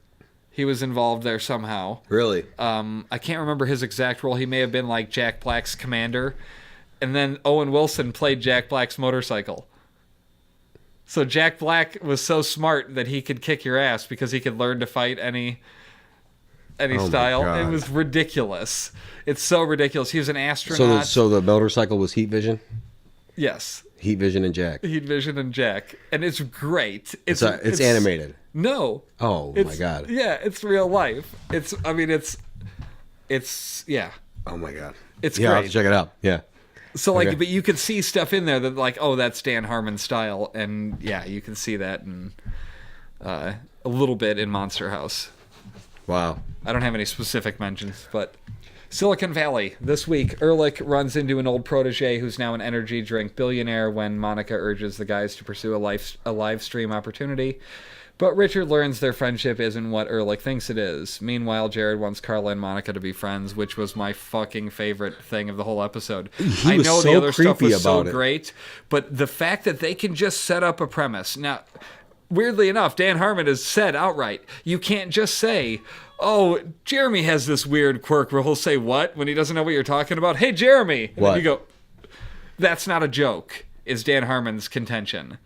[SPEAKER 1] He was involved there somehow.
[SPEAKER 2] Really?
[SPEAKER 1] I can't remember his exact role. He may have been like Jack Black's commander. And then Owen Wilson played Jack Black's motorcycle. So Jack Black was so smart that he could kick your ass because he could learn to fight any style. It was ridiculous. It's so ridiculous. He was an astronaut.
[SPEAKER 2] So the motorcycle was Heat Vision?
[SPEAKER 1] Yes.
[SPEAKER 2] Heat Vision and Jack.
[SPEAKER 1] Heat Vision and Jack. And it's great.
[SPEAKER 2] It's animated.
[SPEAKER 1] No.
[SPEAKER 2] Oh, my God.
[SPEAKER 1] Yeah, it's real life. It's yeah.
[SPEAKER 2] Oh, my God.
[SPEAKER 1] It's
[SPEAKER 2] I'll
[SPEAKER 1] great.
[SPEAKER 2] have to check it out. Yeah.
[SPEAKER 1] So, like,
[SPEAKER 2] Okay.
[SPEAKER 1] but you could see stuff in there that, like, oh, that's Dan Harmon's style. And, yeah, you can see that in a little bit in Monster House.
[SPEAKER 2] Wow.
[SPEAKER 1] I don't have any specific mentions, but Silicon Valley. This week, Ehrlich runs into an old protege who's now an energy drink billionaire when Monica urges the guys to pursue a live stream opportunity. But Richard learns their friendship isn't what Ehrlich thinks it is. Meanwhile, Jared wants Carla and Monica to be friends, which was my fucking favorite thing of the whole episode. I know the other stuff was so great, but the fact that they can just set up a premise. Now, weirdly enough, Dan Harmon has said outright, you can't just say, oh, Jeremy has this weird quirk where he'll say what when he doesn't know what you're talking about. Hey, Jeremy. And
[SPEAKER 2] what?
[SPEAKER 1] then you go, that's not a joke, is Dan Harmon's contention.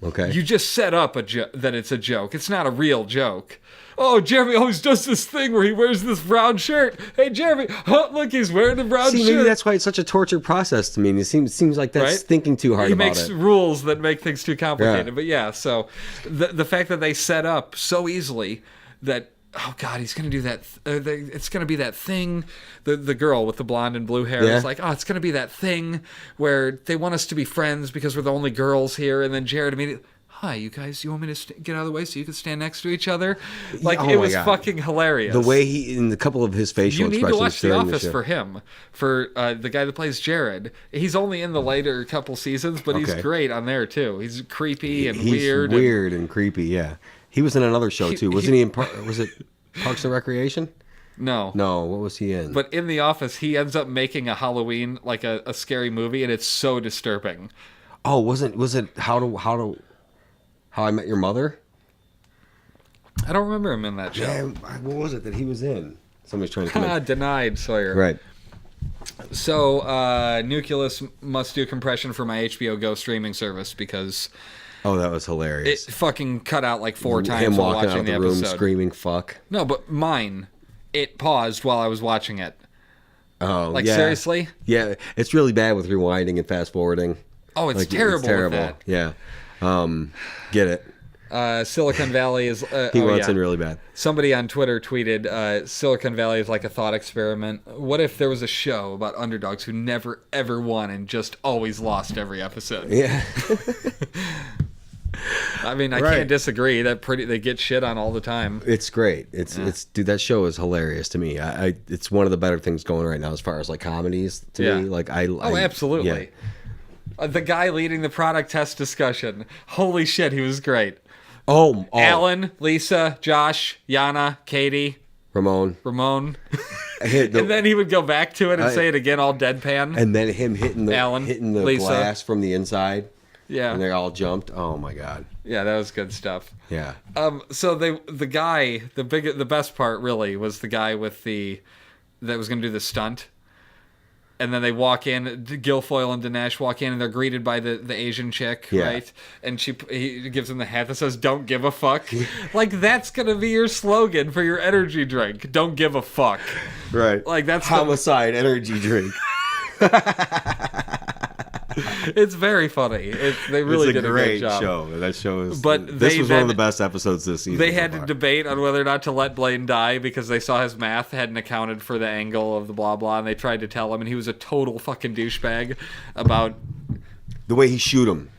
[SPEAKER 2] Okay.
[SPEAKER 1] You just set up that it's a joke. It's not a real joke. Oh, Jeremy always does this thing where he wears this brown shirt. Hey, Jeremy, oh, look, he's wearing a brown shirt.
[SPEAKER 2] Maybe that's why it's such a torture process to me. It seems like that's thinking too hard about it.
[SPEAKER 1] He makes rules that make things too complicated.
[SPEAKER 2] Yeah.
[SPEAKER 1] But yeah, so the fact that they set up so easily that, oh God, he's going to do that. It's going to be that thing. The girl with the blonde and blue hair is like, oh, it's going to be that thing where they want us to be friends because we're the only girls here. And then Jared immediately, hi, you guys, you want me to get out of the way so you can stand next to each other? Like, it was fucking hilarious.
[SPEAKER 2] The way in a couple of his facial expressions.
[SPEAKER 1] You need to watch The Office for him. For the guy that plays Jared. He's only in the later couple seasons, but he's great on there, too. He's creepy and weird.
[SPEAKER 2] He's weird and creepy, yeah. He was in another show, too. Wasn't he in, was it Parks and Recreation?
[SPEAKER 1] No.
[SPEAKER 2] No, what was he in?
[SPEAKER 1] But in The Office, he ends up making a Halloween, like a scary movie, and it's so disturbing.
[SPEAKER 2] Oh, was it How I Met Your Mother?
[SPEAKER 1] I don't remember him in that show.
[SPEAKER 2] Yeah, what was it that he was in? Somebody's trying to come in.
[SPEAKER 1] Denied, Sawyer.
[SPEAKER 2] Right.
[SPEAKER 1] So, Nucleus must do compression for my HBO Go streaming service because...
[SPEAKER 2] Oh, that was hilarious.
[SPEAKER 1] It fucking cut out like 4 times
[SPEAKER 2] Him
[SPEAKER 1] while
[SPEAKER 2] walking
[SPEAKER 1] watching
[SPEAKER 2] out
[SPEAKER 1] the
[SPEAKER 2] of the room
[SPEAKER 1] episode.
[SPEAKER 2] screaming fuck.
[SPEAKER 1] No, but mine, it paused while I was watching it.
[SPEAKER 2] Oh,
[SPEAKER 1] like,
[SPEAKER 2] yeah.
[SPEAKER 1] seriously?
[SPEAKER 2] Yeah, it's really bad with rewinding and fast forwarding.
[SPEAKER 1] Oh, it's terrible with that.
[SPEAKER 2] Yeah. Get it.
[SPEAKER 1] Silicon Valley is...
[SPEAKER 2] He wants in really bad.
[SPEAKER 1] Somebody on Twitter tweeted, Silicon Valley is like a thought experiment. What if there was a show about underdogs who never, ever won and just always lost every episode?
[SPEAKER 2] Yeah.
[SPEAKER 1] I mean, I can't disagree. They get shit on all the time.
[SPEAKER 2] It's great. It's dude, that show is hilarious to me. It's one of the better things going right now as far as like comedies to me. Like
[SPEAKER 1] absolutely. Yeah. The guy leading the product test discussion. Holy shit, he was great.
[SPEAKER 2] Oh.
[SPEAKER 1] Alan, Lisa, Josh, Yana, Katie,
[SPEAKER 2] Ramon.
[SPEAKER 1] And then he would go back to it and say it again, all deadpan.
[SPEAKER 2] And then him hitting the
[SPEAKER 1] Lisa.
[SPEAKER 2] glass from the inside.
[SPEAKER 1] Yeah.
[SPEAKER 2] And they all jumped. Oh my god.
[SPEAKER 1] Yeah, that was good stuff.
[SPEAKER 2] Yeah.
[SPEAKER 1] So the best part really was the guy that was going to do the stunt. And then they walk in, Guilfoyle and Dinesh walk in, and they're greeted by the Asian chick, right? And he gives them the hat that says, "Don't give a fuck." Like, that's going to be your slogan for your energy drink. Don't give a fuck.
[SPEAKER 2] Right.
[SPEAKER 1] Like, that's
[SPEAKER 2] Homicide energy drink.
[SPEAKER 1] It's very funny. They really did a great job.
[SPEAKER 2] Show. That show is.
[SPEAKER 1] But
[SPEAKER 2] this was one of the best episodes this season.
[SPEAKER 1] They had to debate on whether or not to let Blaine die because they saw his math hadn't accounted for the angle of the blah blah, and they tried to tell him, and he was a total fucking douchebag about
[SPEAKER 2] the way he shoot him.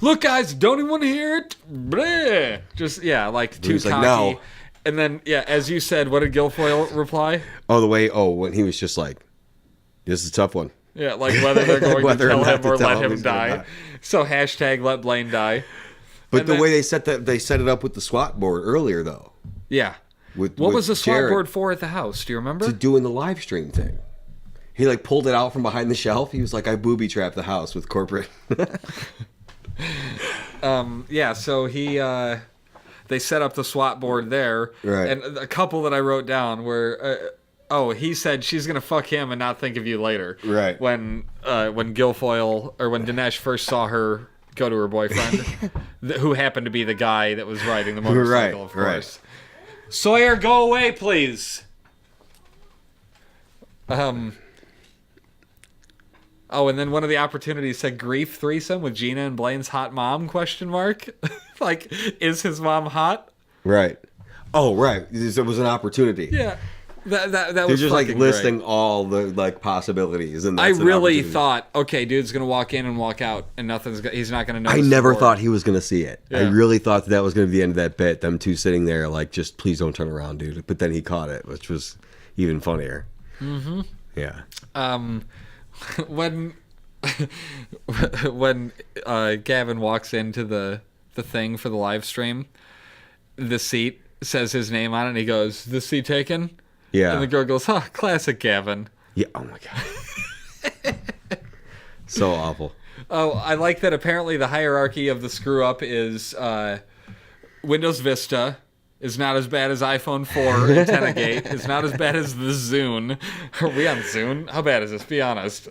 [SPEAKER 1] Look, guys, don't even want to hear it. Bleh. Just like too cocky. Like, no. And then as you said, what did Guilfoyle reply?
[SPEAKER 2] When he was just like, "This is a tough one."
[SPEAKER 1] Yeah, like whether they're going to tell him or let him die. So hashtag let Blaine die.
[SPEAKER 2] But way they set it up with the SWAT board earlier, though.
[SPEAKER 1] Yeah. What was the SWAT board for at the house? Do you remember?
[SPEAKER 2] To doing the live stream thing. He pulled it out from behind the shelf. He was like, I booby trapped the house with corporate.
[SPEAKER 1] So they set up the SWAT board there.
[SPEAKER 2] Right.
[SPEAKER 1] And a couple that I wrote down were... he said she's gonna fuck him and not think of you later.
[SPEAKER 2] Right.
[SPEAKER 1] When Guilfoyle or when Dinesh first saw her go to her boyfriend, who happened to be the guy that was riding the motorcycle, of course. Right. Sawyer, go away, please. Oh, and then one of the opportunities said grief threesome with Gina and Blaine's hot mom, ? Like, is his mom hot?
[SPEAKER 2] Right. Oh, right. There was an opportunity.
[SPEAKER 1] Yeah. That
[SPEAKER 2] They're
[SPEAKER 1] was
[SPEAKER 2] just like listing
[SPEAKER 1] great.
[SPEAKER 2] all the like possibilities, and
[SPEAKER 1] I
[SPEAKER 2] that's
[SPEAKER 1] really thought, okay, dude's gonna walk in and walk out, and he's not gonna know.
[SPEAKER 2] I never thought he was gonna see it.
[SPEAKER 1] Yeah.
[SPEAKER 2] I really thought that was gonna be the end of that bit. Them two sitting there, like, just please don't turn around, dude. But then he caught it, which was even funnier. Mm-hmm. Yeah.
[SPEAKER 1] When Gavin walks into the thing for the live stream, the seat says his name on it, and he goes, "This seat taken?"
[SPEAKER 2] Yeah.
[SPEAKER 1] And the girl goes, "Huh, classic Gavin."
[SPEAKER 2] Yeah. Oh my god. So awful.
[SPEAKER 1] Oh, I like that. Apparently, the hierarchy of the screw up is Windows Vista is not as bad as iPhone 4 antenna gate. It's not as bad as the Zune. Are we on Zune? How bad is this? Be honest.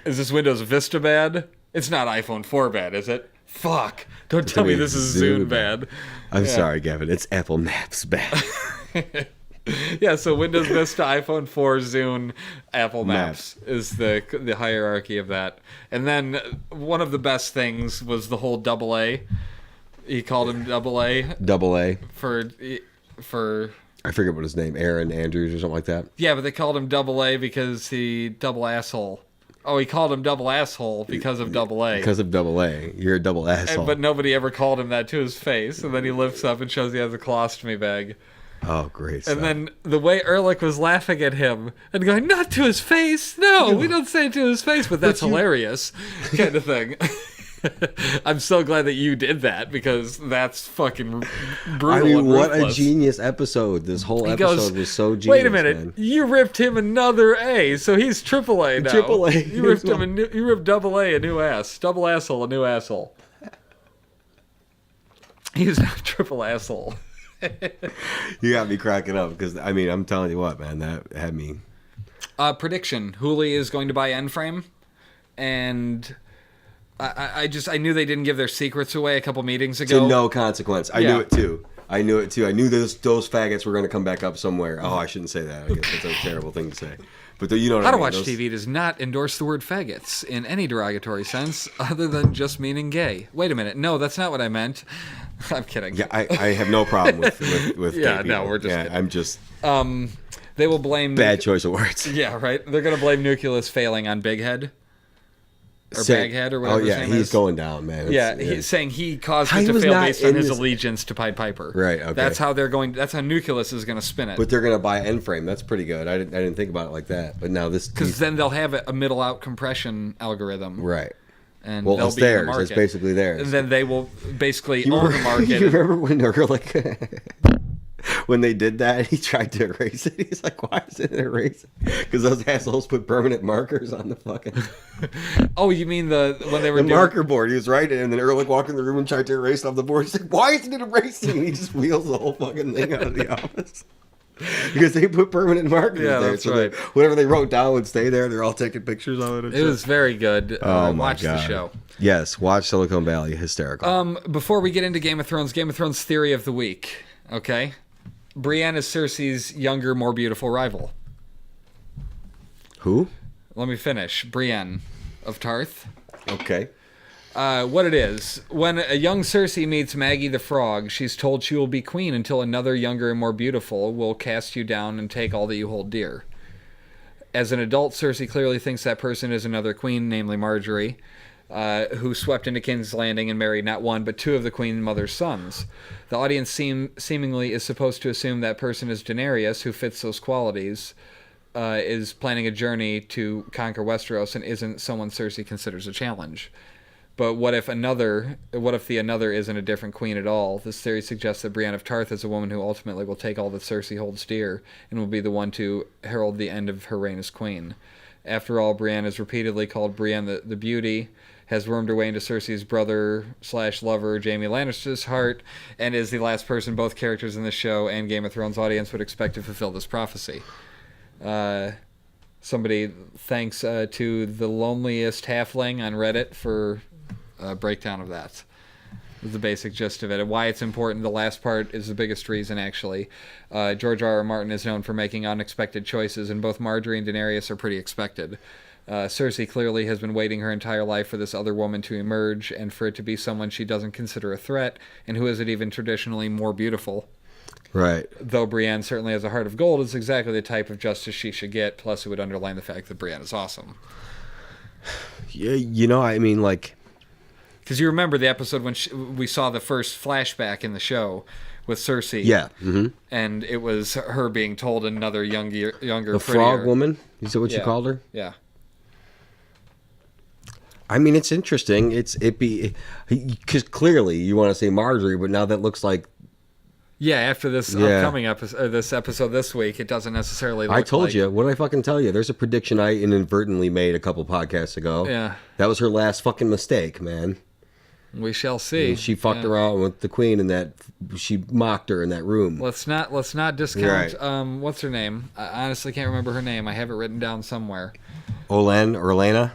[SPEAKER 1] Is this Windows Vista bad? It's not iPhone 4 bad, is it? Fuck. Don't tell me this is Zune bad.
[SPEAKER 2] I'm sorry, Gavin. It's Apple Maps bad.
[SPEAKER 1] Yeah, so Windows Vista, iPhone 4, Zune, Apple Maps is the hierarchy of that. And then one of the best things was the whole AA. He called him AA.
[SPEAKER 2] AA.
[SPEAKER 1] For
[SPEAKER 2] I forget what his name, Aaron Andrews or something like that.
[SPEAKER 1] Yeah, but they called him AA because he double asshole. Oh, he called him double asshole because of AA.
[SPEAKER 2] Because of AA. You're a double asshole.
[SPEAKER 1] But nobody ever called him that to his face. And then he lifts up and shows he has a colostomy bag.
[SPEAKER 2] Oh, great stuff.
[SPEAKER 1] And then the way Ehrlich was laughing at him and going, "Not to his face! No, we don't say it to his face, but that's hilarious," kind of thing. I'm so glad that you did that, because that's fucking brutal.
[SPEAKER 2] I mean,
[SPEAKER 1] and
[SPEAKER 2] what
[SPEAKER 1] ruthless.
[SPEAKER 2] a genius episode. This whole episode was so genius.
[SPEAKER 1] Wait a minute,
[SPEAKER 2] man.
[SPEAKER 1] you ripped him another A, so he's triple A now.
[SPEAKER 2] Triple A.
[SPEAKER 1] You ripped him you ripped double A a new ass. Double asshole, a new asshole. He's not triple asshole.
[SPEAKER 2] You got me cracking up, because, I mean, I'm telling you what, man, that had me.
[SPEAKER 1] Prediction. Hooli is going to buy N-Frame, and I knew they didn't give their secrets away a couple meetings ago.
[SPEAKER 2] To no consequence. I knew it too. I knew those faggots were going to come back up somewhere. Oh, I shouldn't say that. I guess that's a terrible thing to say. But you know what I mean.
[SPEAKER 1] How to Watch TV does not endorse the word faggots in any derogatory sense other than just meaning gay. Wait a minute. No, that's not what I meant. I'm kidding.
[SPEAKER 2] Yeah, I have no problem with
[SPEAKER 1] yeah,
[SPEAKER 2] gay
[SPEAKER 1] no,
[SPEAKER 2] people.
[SPEAKER 1] we're just kidding.
[SPEAKER 2] I'm just...
[SPEAKER 1] They will blame...
[SPEAKER 2] Bad choice of words.
[SPEAKER 1] Yeah, right? They're going to blame Nucleus failing on Big Head. Or Baghead, or whatever his name is.
[SPEAKER 2] He's going down, man.
[SPEAKER 1] He's saying he caused it to fail based on his allegiance to Pied Piper.
[SPEAKER 2] Right, okay.
[SPEAKER 1] That's how Nucleus is going to spin it.
[SPEAKER 2] But they're going to buy N-Frame. That's pretty good. I didn't think about it like that. But now this...
[SPEAKER 1] Because then they'll have a middle-out compression algorithm.
[SPEAKER 2] Right.
[SPEAKER 1] And
[SPEAKER 2] well,
[SPEAKER 1] they'll
[SPEAKER 2] it's
[SPEAKER 1] be in the
[SPEAKER 2] theirs.
[SPEAKER 1] market.
[SPEAKER 2] It's basically theirs.
[SPEAKER 1] And then they will basically own the market.
[SPEAKER 2] You remember when they were like... when they did that, he tried to erase it. He's like, "Why is it erased?" Because those assholes put permanent markers on the fucking...
[SPEAKER 1] Oh, you mean when they were
[SPEAKER 2] the marker board? He was writing, and then Ehrlich walked in the room and tried to erase it off the board. He's like, "Why isn't it erasing?" And he just wheels the whole fucking thing out of the office. Because they put permanent markers there.
[SPEAKER 1] That's right.
[SPEAKER 2] Whatever they wrote down would stay there. They're all taking pictures of it.
[SPEAKER 1] It was very good. Watch the show.
[SPEAKER 2] Yes, watch Silicon Valley. Hysterical.
[SPEAKER 1] Before we get into Game of Thrones theory of the week, okay? Brienne is Cersei's younger, more beautiful rival.
[SPEAKER 2] Who?
[SPEAKER 1] Let me finish. Brienne of Tarth.
[SPEAKER 2] Okay.
[SPEAKER 1] What it is, when a young Cersei meets Maggie the Frog, she's told she will be queen until another younger and more beautiful will cast you down and take all that you hold dear. As an adult, Cersei clearly thinks that person is another queen, namely Marjorie, who swept into King's Landing and married not one but two of the Queen Mother's sons. The audience seemingly is supposed to assume that person is Daenerys, who fits those qualities, is planning a journey to conquer Westeros and isn't someone Cersei considers a challenge. But what if the another isn't a different queen at all? This theory suggests that Brienne of Tarth is a woman who ultimately will take all that Cersei holds dear and will be the one to herald the end of her reign as queen. After all, Brienne is repeatedly called Brienne the Beauty, has wormed her way into Cersei's brother/lover Jaime Lannister's heart, and is the last person both characters in the show and Game of Thrones audience would expect to fulfill this prophecy. Somebody thanks to the loneliest halfling on Reddit for breakdown of that. The basic gist of it and why it's important. The last part is the biggest reason, actually. George R.R. Martin is known for making unexpected choices, and both Marjorie and Daenerys are pretty expected. Cersei clearly has been waiting her entire life for this other woman to emerge and for it to be someone she doesn't consider a threat and who isn't even traditionally more beautiful.
[SPEAKER 2] Right.
[SPEAKER 1] Though Brienne certainly has a heart of gold, it's exactly the type of justice she should get, plus it would underline the fact that Brienne is awesome.
[SPEAKER 2] Yeah, I mean, like...
[SPEAKER 1] Because you remember the episode when we saw the first flashback in the show with Cersei.
[SPEAKER 2] Yeah. Mm-hmm.
[SPEAKER 1] And it was her being told another younger,
[SPEAKER 2] the
[SPEAKER 1] prettier...
[SPEAKER 2] frog woman? Is that what you called her?
[SPEAKER 1] Yeah.
[SPEAKER 2] I mean, it's interesting. Because clearly you want to say Marjorie, but now that looks like...
[SPEAKER 1] Yeah, after this upcoming episode, this episode this week, it doesn't necessarily look
[SPEAKER 2] I told
[SPEAKER 1] like...
[SPEAKER 2] you. What did I fucking tell you? There's a prediction I inadvertently made a couple podcasts ago.
[SPEAKER 1] Yeah.
[SPEAKER 2] That was her last fucking mistake, man.
[SPEAKER 1] We shall see.
[SPEAKER 2] And she fucked around with the queen in that... She mocked her in that room.
[SPEAKER 1] Let's not discount...
[SPEAKER 2] Right.
[SPEAKER 1] What's her name? I honestly can't remember her name. I have it written down somewhere.
[SPEAKER 2] Olenna.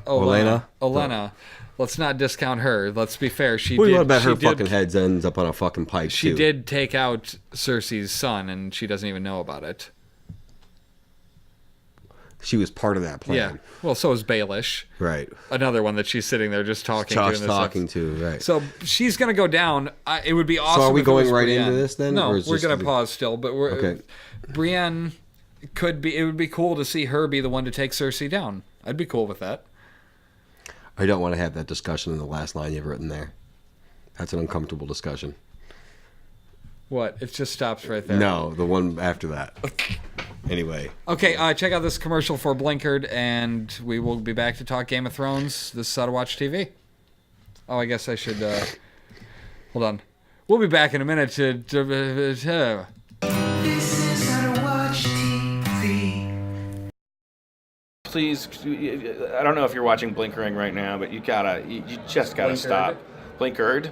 [SPEAKER 1] Let's not discount her. Let's be fair.
[SPEAKER 2] What about her fucking head ends up on a fucking pipe,
[SPEAKER 1] She did take out Cersei's son, and she doesn't even know about it.
[SPEAKER 2] She was part of that plan.
[SPEAKER 1] Yeah. Well, so is Baelish.
[SPEAKER 2] Right.
[SPEAKER 1] Another one that she's sitting there just talking
[SPEAKER 2] to. Right.
[SPEAKER 1] So she's going to go down. It would be awesome.
[SPEAKER 2] So are we
[SPEAKER 1] if
[SPEAKER 2] going right
[SPEAKER 1] Brienne.
[SPEAKER 2] into this then?
[SPEAKER 1] No, we're going to pause still. But
[SPEAKER 2] okay.
[SPEAKER 1] Brienne could be... It would be cool to see her be the one to take Cersei down. I'd be cool with that.
[SPEAKER 2] I don't want to have that discussion in the last line you've written there. That's an uncomfortable discussion.
[SPEAKER 1] What? It just stops right there.
[SPEAKER 2] No, the one after that. Anyway.
[SPEAKER 1] Okay, check out this commercial for Blinkered, and we will be back to talk Game of Thrones. This is How to Watch TV. Oh, I guess I should... hold on. We'll be back in a minute to
[SPEAKER 3] This is How to Watch TV.
[SPEAKER 4] Please, I don't know if you're watching Blinkering right now, but you just gotta stop. Blinkered.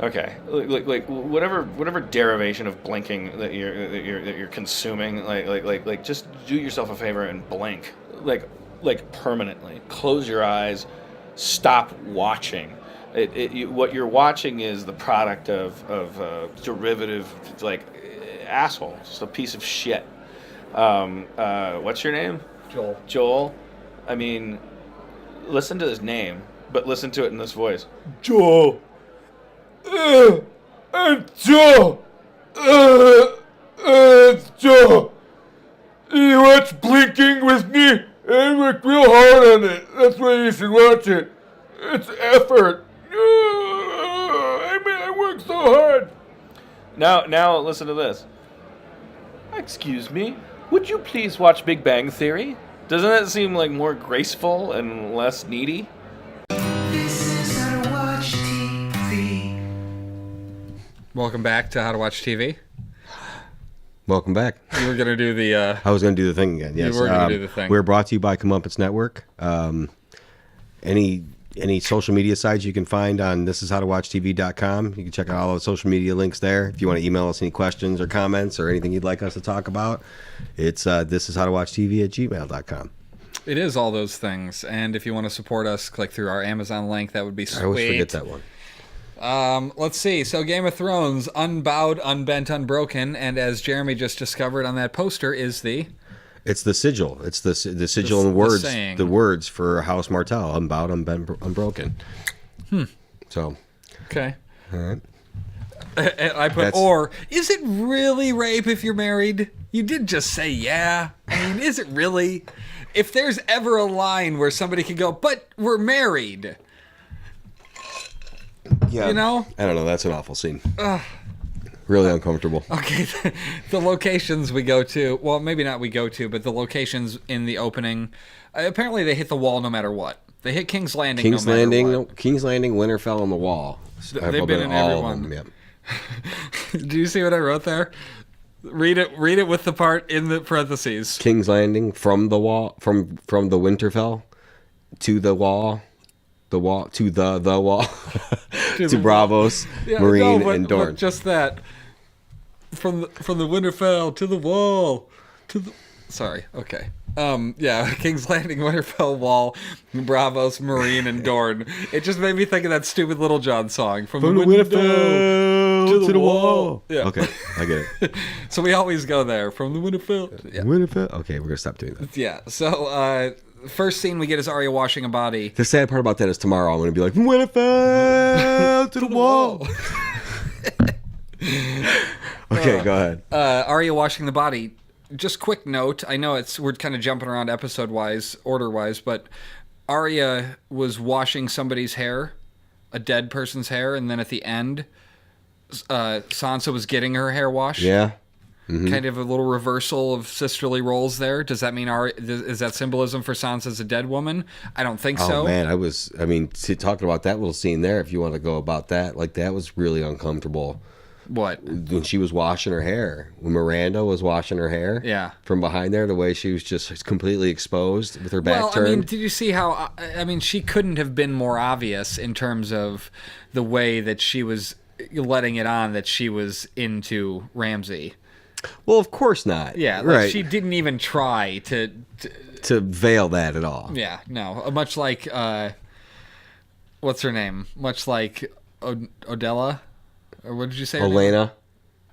[SPEAKER 4] Okay, like whatever derivation of blinking that you're consuming, like just do yourself a favor and blink, like permanently. Close your eyes. Stop watching. What you're watching is the product of derivative, like asshole, just a piece of shit. What's your name? Joel. I mean, listen to this name, but listen to it in this voice. Joel. Joel. Joel. You watch Blinking with me? I worked real hard on it. That's why you should watch it. It's effort. I worked so hard. Now listen to this. Excuse me. Would you please watch Big Bang Theory? Doesn't that seem like more graceful and less needy?
[SPEAKER 3] This is How to Watch TV.
[SPEAKER 1] Welcome back to How to Watch TV.
[SPEAKER 2] Welcome back.
[SPEAKER 1] You were going to do the...
[SPEAKER 2] I was going to do the thing again, yes.
[SPEAKER 1] You were going to do the thing.
[SPEAKER 2] We're brought to you by Comeuppance Network. Any social media sites you can find on thishishowtowatchtv.com. You can check out all the social media links there. If you want to email us any questions or comments or anything you'd like us to talk about, it's thishishowtowatchtv@gmail.com.
[SPEAKER 1] It is all those things. And if you want to support us, click through our Amazon link. That would be sweet.
[SPEAKER 2] I always forget that one.
[SPEAKER 1] Let's see. So Game of Thrones, Unbowed, Unbent, Unbroken. And as Jeremy just discovered on that poster is the...
[SPEAKER 2] It's the sigil. It's the sigil and words. The words for House Martell. Unbowed, Unbent, Unbroken. So.
[SPEAKER 1] Okay.
[SPEAKER 2] All right.
[SPEAKER 1] I put, or, is it really rape if you're married? You did just say yeah. I mean, is it really? If there's ever a line where somebody could go, but we're married.
[SPEAKER 2] Yeah.
[SPEAKER 1] You know?
[SPEAKER 2] I don't know. That's an awful scene. Really uncomfortable.
[SPEAKER 1] Okay, the locations we go to, well, maybe not we go to, but the locations in the opening, apparently they hit the wall no matter what. They hit King's Landing
[SPEAKER 2] King's
[SPEAKER 1] no matter
[SPEAKER 2] Landing,
[SPEAKER 1] what.
[SPEAKER 2] King's Landing, Winterfell, and the Wall.
[SPEAKER 1] They've been in
[SPEAKER 2] all
[SPEAKER 1] everyone.
[SPEAKER 2] of them, yep.
[SPEAKER 1] Do you see what I wrote there? Read it with the part in the parentheses.
[SPEAKER 2] King's Landing, from the wall, from the Winterfell, to the wall. The wall to the wall to Bravos, Marine, and Dorne.
[SPEAKER 1] But just that from the Winterfell to the wall to the. Sorry. Okay. Yeah, King's Landing, Winterfell, Wall, Bravos, Marine, and Dorne. It just made me think of that stupid Little John song. From the
[SPEAKER 2] Winterfell to the wall.
[SPEAKER 1] Yeah.
[SPEAKER 2] Okay, I get it.
[SPEAKER 1] So we always go there, from the Winterfell. Yeah.
[SPEAKER 2] Winterfell? Okay, we're going to stop doing that.
[SPEAKER 1] Yeah, so first scene we get is Arya washing a body.
[SPEAKER 2] The sad part about that is tomorrow I'm going to be like, Winterfell to the wall. Okay, go ahead.
[SPEAKER 1] Arya washing the body. Just quick note, I know we're kind of jumping around episode-wise, order-wise, but Arya was washing somebody's hair, a dead person's hair, and then at the end, Sansa was getting her hair washed.
[SPEAKER 2] Yeah. Mm-hmm.
[SPEAKER 1] Kind of a little reversal of sisterly roles there. Does that mean is that symbolism for Sansa as a dead woman? I don't think so.
[SPEAKER 2] Oh, man, talking about that little scene there, if you want to go about that, like, that was really uncomfortable.
[SPEAKER 1] What?
[SPEAKER 2] When she was washing her hair. When Miranda was washing her hair.
[SPEAKER 1] Yeah.
[SPEAKER 2] From behind there, the way she was just completely exposed with her back turned.
[SPEAKER 1] I mean, did you see how... I mean, she couldn't have been more obvious in terms of the way that she was letting it on that she was into Ramsay.
[SPEAKER 2] Well, of course not.
[SPEAKER 1] Yeah, like
[SPEAKER 2] right.
[SPEAKER 1] She didn't even try to
[SPEAKER 2] veil that at all.
[SPEAKER 1] Yeah, no. Much like... what's her name? Much like Odella... Or what did you say?
[SPEAKER 2] Olenna?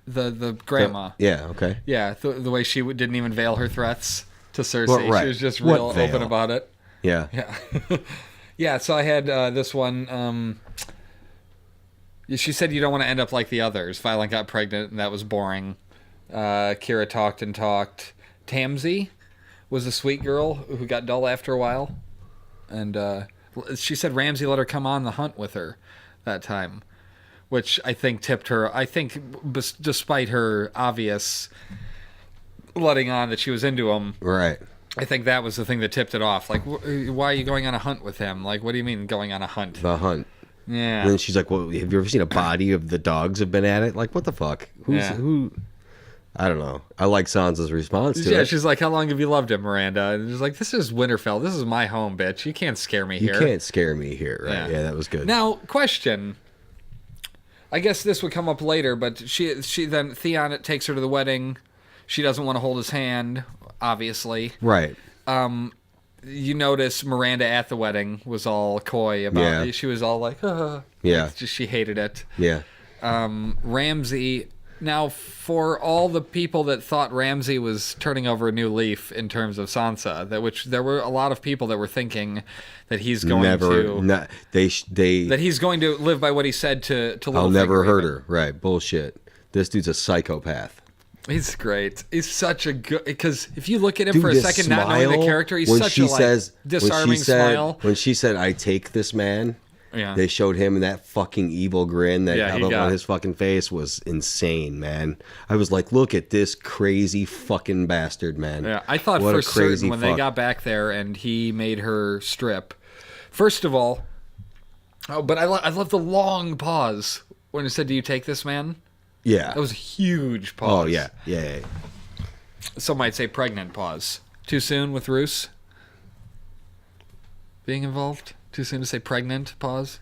[SPEAKER 1] The grandma.
[SPEAKER 2] Yeah, okay.
[SPEAKER 1] Yeah, the way she didn't even veil her threats to Cersei.
[SPEAKER 2] Well, right.
[SPEAKER 1] She was just real open about it.
[SPEAKER 2] Yeah.
[SPEAKER 1] Yeah. Yeah, so I had this one. She said you don't want to end up like the others. Violet got pregnant, and that was boring. Kira talked and talked. Tamsy was a sweet girl who got dull after a while. And she said Ramsay let her come on the hunt with her that time. Which I think tipped her. I think, despite her obvious letting on that she was into him,
[SPEAKER 2] right?
[SPEAKER 1] I think that was the thing that tipped it off. Like, why are you going on a hunt with him? Like, what do you mean going on a hunt?
[SPEAKER 2] The hunt.
[SPEAKER 1] Yeah.
[SPEAKER 2] And then she's like, "Well, have you ever seen a body of the dogs have been at it? Like, what the fuck? Who? I don't know. I like Sansa's response to it.
[SPEAKER 1] Yeah, she's like, "How long have you loved him, Miranda?" And she's like, "This is Winterfell. This is my home, bitch. You can't scare me here.
[SPEAKER 2] You can't scare me here, right?" Yeah, that was good.
[SPEAKER 1] Now, question. I guess this would come up later, but she then Theon takes her to the wedding. She doesn't want to hold his hand, obviously.
[SPEAKER 2] Right.
[SPEAKER 1] You notice Miranda at the wedding was all coy about it. She was all like,
[SPEAKER 2] yeah.
[SPEAKER 1] Like, she hated it.
[SPEAKER 2] Yeah.
[SPEAKER 1] Ramsay. Now, for all the people that thought Ramsay was turning over a new leaf in terms of Sansa, which there were a lot of people that were thinking that he's going that he's going to live by what he said to Littlefinger.
[SPEAKER 2] I'll never hurt her. Right. Bullshit. This dude's a psychopath.
[SPEAKER 1] He's great. He's such a good... Because if you look at him for a second, not knowing the character, he's such a disarming smile.
[SPEAKER 2] When she said, "I take this man," they showed him that fucking evil grin that got up on his fucking face was insane, man. I was like, look at this crazy fucking bastard, man.
[SPEAKER 1] Yeah, I thought for certain when they got back there and he made her strip. First of all... Oh, but I love the long pause when he said, "Do you take this man?"
[SPEAKER 2] Yeah.
[SPEAKER 1] That was a huge pause.
[SPEAKER 2] Oh, yeah. Yeah.
[SPEAKER 1] Some might say pregnant pause. Too soon with Roose being involved? Too soon to say pregnant pause?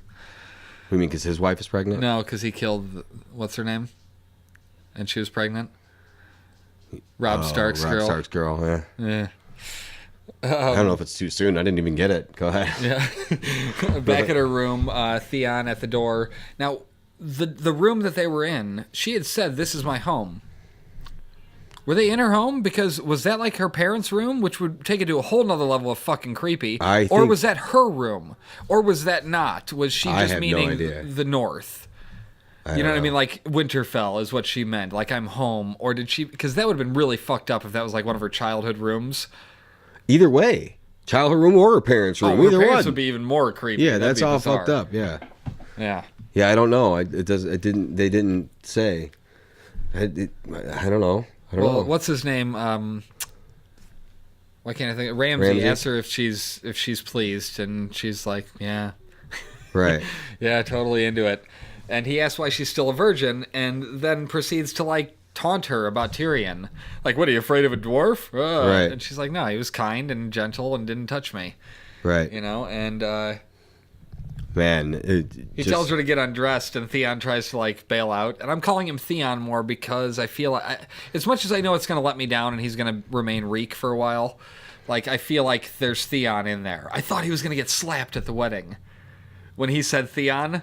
[SPEAKER 2] You mean because his wife is pregnant?
[SPEAKER 1] No, because he killed, what's her name? And she was pregnant? Rob Stark's girl.
[SPEAKER 2] Rob Stark's girl, yeah.
[SPEAKER 1] Yeah.
[SPEAKER 2] I don't know if it's too soon. I didn't even get it. Go ahead.
[SPEAKER 1] Yeah. Back at her room, Theon at the door. Now, the room that they were in, she had said, "This is my home." Were they in her home? Because was that like her parents' room, which would take it to a whole nother level of fucking creepy? Or was that her room? Or was that not? Was she just meaning the North? You know what I mean? Like Winterfell is what she meant. Like, I'm home. Or did she... Because that would have been really fucked up if that was like one of her childhood rooms.
[SPEAKER 2] Either way. Childhood room or her parents' room. Either
[SPEAKER 1] her parents
[SPEAKER 2] one
[SPEAKER 1] would be even more creepy.
[SPEAKER 2] Yeah, that's all fucked up. Yeah.
[SPEAKER 1] Yeah.
[SPEAKER 2] Yeah, I don't know. They didn't say. I don't know.
[SPEAKER 1] What's his name? Why can't I think? Ramsay asks her if she's pleased, and she's like, "Yeah."
[SPEAKER 2] Right.
[SPEAKER 1] Yeah, totally into it. And he asks why she's still a virgin, and then proceeds to like taunt her about Tyrion. Like, "What, are you afraid of a dwarf?"
[SPEAKER 2] Right.
[SPEAKER 1] And she's like, "No, he was kind and gentle and didn't touch me."
[SPEAKER 2] Right.
[SPEAKER 1] You know, and
[SPEAKER 2] Man,
[SPEAKER 1] he tells her to get undressed, and Theon tries to like bail out. And I'm calling him Theon more because I feel like, as much as I know it's going to let me down and he's going to remain Reek for a while, like I feel like there's Theon in there. I thought he was going to get slapped at the wedding when he said Theon,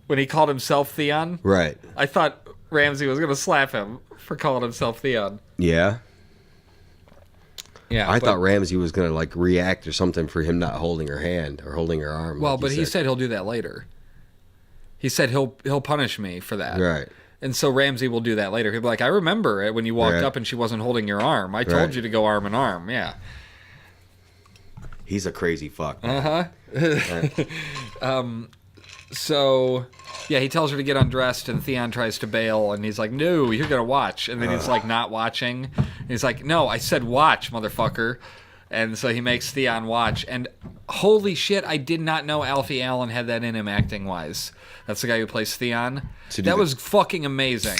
[SPEAKER 1] when he called himself Theon.
[SPEAKER 2] Right.
[SPEAKER 1] I thought Ramsay was going to slap him for calling himself Theon.
[SPEAKER 2] Yeah.
[SPEAKER 1] Yeah,
[SPEAKER 2] I thought Ramsay was going to like react or something for him not holding her hand or holding her arm.
[SPEAKER 1] Well,
[SPEAKER 2] like
[SPEAKER 1] but he said he'll do that later. He said he'll punish me for that.
[SPEAKER 2] Right.
[SPEAKER 1] And so Ramsay will do that later. He'll be like, I remember it when you walked up and she wasn't holding your arm. I told you to go arm in arm. Yeah.
[SPEAKER 2] He's a crazy fuck.
[SPEAKER 1] So, yeah, he tells her to get undressed, and Theon tries to bail, and he's like, no, you're going to watch. And then he's like, not watching. And he's like, no, I said watch, motherfucker. And so he makes Theon watch. And holy shit, I did not know Alfie Allen had that in him acting-wise. That's the guy who plays Theon. That was fucking amazing.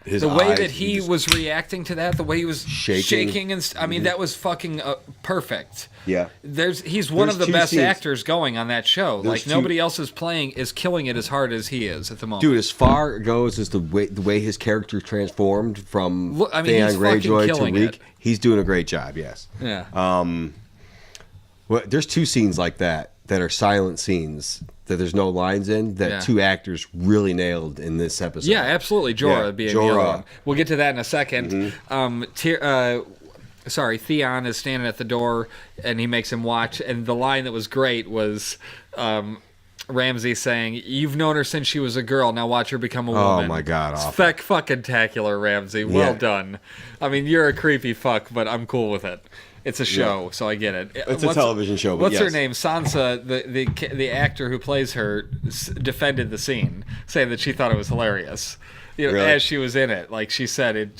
[SPEAKER 1] The way that he was reacting to that, the way he was shaking and I mean, that was fucking perfect.
[SPEAKER 2] Yeah.
[SPEAKER 1] He's one of the best actors going on that show. Like nobody else is killing it as hard as he is at the moment.
[SPEAKER 2] Dude, as far goes as the way his character transformed from Theon Greyjoy to Reek, he's doing a great job. Yes.
[SPEAKER 1] Yeah.
[SPEAKER 2] Well, there's two scenes like that are silent scenes that there's no lines in that two actors really nailed in this episode.
[SPEAKER 1] Yeah, absolutely. Jorah being the other one. We'll get to that in a second. Theon is standing at the door, and he makes him watch. And the line that was great was Ramsay saying, "You've known her since she was a girl. Now watch her become a woman."
[SPEAKER 2] Oh my God!
[SPEAKER 1] Fucking tacular, Ramsay. Well done. I mean, you're a creepy fuck, but I'm cool with it. It's a show, so I get it.
[SPEAKER 2] It's a television show. But
[SPEAKER 1] what's her name? Sansa, the actor who plays her, defended the scene, saying that she thought it was hilarious. You know, as she was in it, like she said,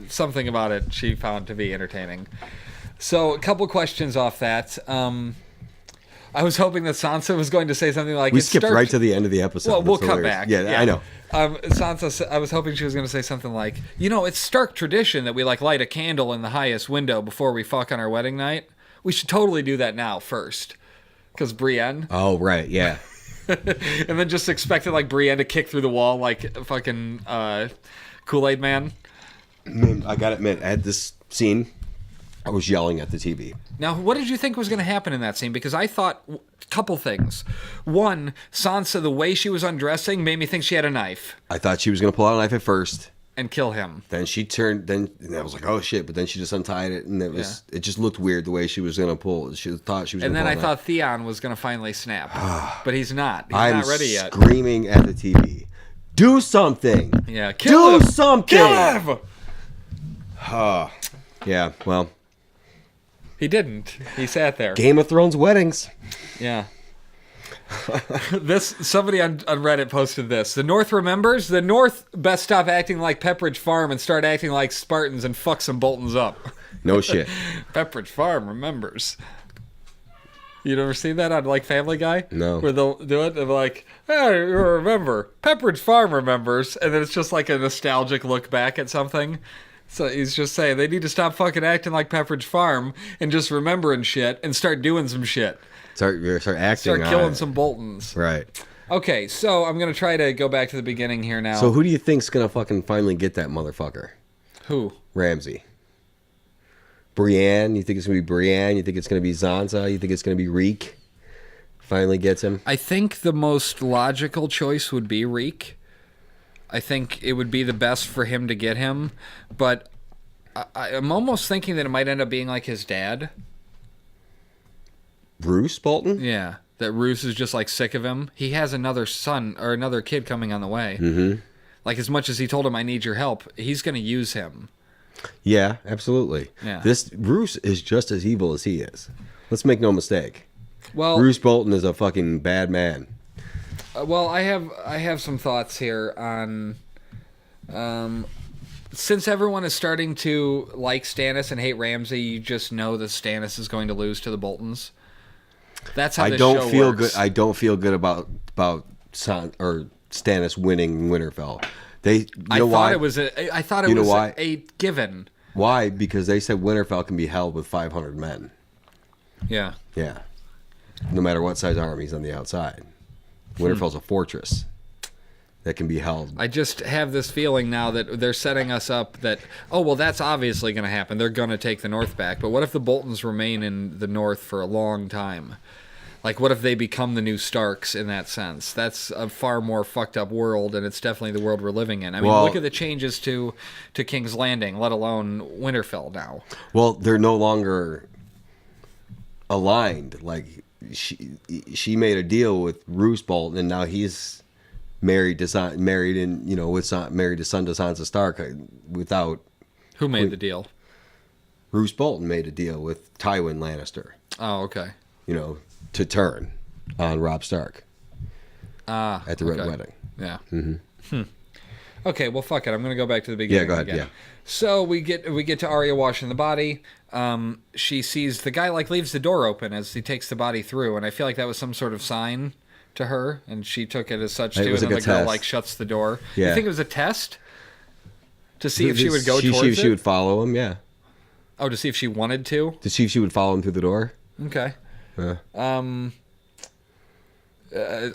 [SPEAKER 1] something about it she found to be entertaining. So, a couple questions off that. I was hoping that Sansa was going to say something like...
[SPEAKER 2] We skipped right to the end of the episode.
[SPEAKER 1] Well, we'll come back.
[SPEAKER 2] Yeah, I know.
[SPEAKER 1] Sansa, I was hoping she was going to say something like, it's Stark tradition that we light a candle in the highest window before we fuck on our wedding night. We should totally do that now first. Because Brienne.
[SPEAKER 2] Oh, right, yeah.
[SPEAKER 1] And then just expected Brienne to kick through the wall like a fucking Kool-Aid man.
[SPEAKER 2] I gotta admit, at this scene, I was yelling at the TV.
[SPEAKER 1] Now, what did you think was going to happen in that scene? Because I thought a couple things. One, Sansa, the way she was undressing made me think she had a knife.
[SPEAKER 2] I thought she was going to pull out a knife at first.
[SPEAKER 1] And kill him.
[SPEAKER 2] Then she turned, and I was like, oh shit, but then she just untied it, and it just looked weird the way she was going to pull. She thought she was going to pull it.
[SPEAKER 1] And then I thought Theon was going to finally snap. But he's not. He's not ready yet.
[SPEAKER 2] I'm screaming at the TV. Do something!
[SPEAKER 1] Yeah, kill him!
[SPEAKER 2] Do something!
[SPEAKER 1] Kill him!
[SPEAKER 2] Yeah, well...
[SPEAKER 1] He didn't. He sat there.
[SPEAKER 2] Game of Thrones weddings.
[SPEAKER 1] Yeah. Somebody on Reddit posted this. The North remembers. The North best stop acting like Pepperidge Farm and start acting like Spartans and fuck some Boltons up.
[SPEAKER 2] No shit.
[SPEAKER 1] Pepperidge Farm remembers. You never seen that on Family Guy?
[SPEAKER 2] No.
[SPEAKER 1] Where they'll do it. They're like, hey, you remember. Pepperidge Farm remembers. And then it's just like a nostalgic look back at something. So he's just saying they need to stop fucking acting like Pepperidge Farm and just remembering shit and start doing some shit.
[SPEAKER 2] Start acting.
[SPEAKER 1] Start killing some Boltons.
[SPEAKER 2] Right.
[SPEAKER 1] Okay, so I'm going to try to go back to the beginning here now.
[SPEAKER 2] So who do you think's going to fucking finally get that motherfucker?
[SPEAKER 1] Who?
[SPEAKER 2] Ramsay. Brienne? You think it's going to be Brienne? You think it's going to be Sansa? You think it's going to be Reek? Finally gets him?
[SPEAKER 1] I think the most logical choice would be Reek. I think it would be the best for him to get him, but I'm almost thinking that it might end up being like his dad.
[SPEAKER 2] Roose Bolton?
[SPEAKER 1] Yeah, that Roose is just sick of him. He has another son or another kid coming on the way.
[SPEAKER 2] Mm-hmm.
[SPEAKER 1] As much as he told him, I need your help, he's going to use him.
[SPEAKER 2] Yeah, absolutely.
[SPEAKER 1] Yeah.
[SPEAKER 2] This Roose is just as evil as he is. Let's make no mistake.
[SPEAKER 1] Well,
[SPEAKER 2] Roose Bolton is a fucking bad man.
[SPEAKER 1] Well, I have some thoughts here on, since everyone is starting to like Stannis and hate Ramsay, you just know that Stannis is going to lose to the Boltons. That's how this show works.
[SPEAKER 2] I don't feel good about Stannis winning Winterfell. I thought it was a given. Why? Because they said Winterfell can be held with 500 men.
[SPEAKER 1] Yeah.
[SPEAKER 2] Yeah. no matter what size army's on the outside. Winterfell's a fortress that can be held.
[SPEAKER 1] I just have this feeling now that they're setting us up that, oh, well, that's obviously going to happen. They're going to take the North back. But what if the Boltons remain in the North for a long time? Like, what if they become the new Starks in that sense? That's a far more fucked up world, and it's definitely the world we're living in. I mean, look at the changes to King's Landing, let alone Winterfell now.
[SPEAKER 2] Well, they're no longer aligned. Like, she made a deal with Roose Bolton, and now he's married to Sansa Stark without.
[SPEAKER 1] Who made the deal?
[SPEAKER 2] Roose Bolton made a deal with Tywin Lannister.
[SPEAKER 1] Oh, okay.
[SPEAKER 2] To turn on Robb Stark. At the Red Wedding.
[SPEAKER 1] Yeah. Mm-hmm. Okay, well, fuck it. I'm going to go back to the beginning.
[SPEAKER 2] Yeah, go ahead.
[SPEAKER 1] Again.
[SPEAKER 2] Yeah.
[SPEAKER 1] So we get to Arya washing the body. She sees the guy leaves the door open as he takes the body through, and I feel like that was some sort of sign to her, and she took it as such too. And then the girl shuts the door.
[SPEAKER 2] Yeah.
[SPEAKER 1] You think it was a test to see if she would go towards it?
[SPEAKER 2] She would follow him. Yeah.
[SPEAKER 1] Oh, to see if she wanted to.
[SPEAKER 2] To see if she would follow him through the door.
[SPEAKER 1] Okay.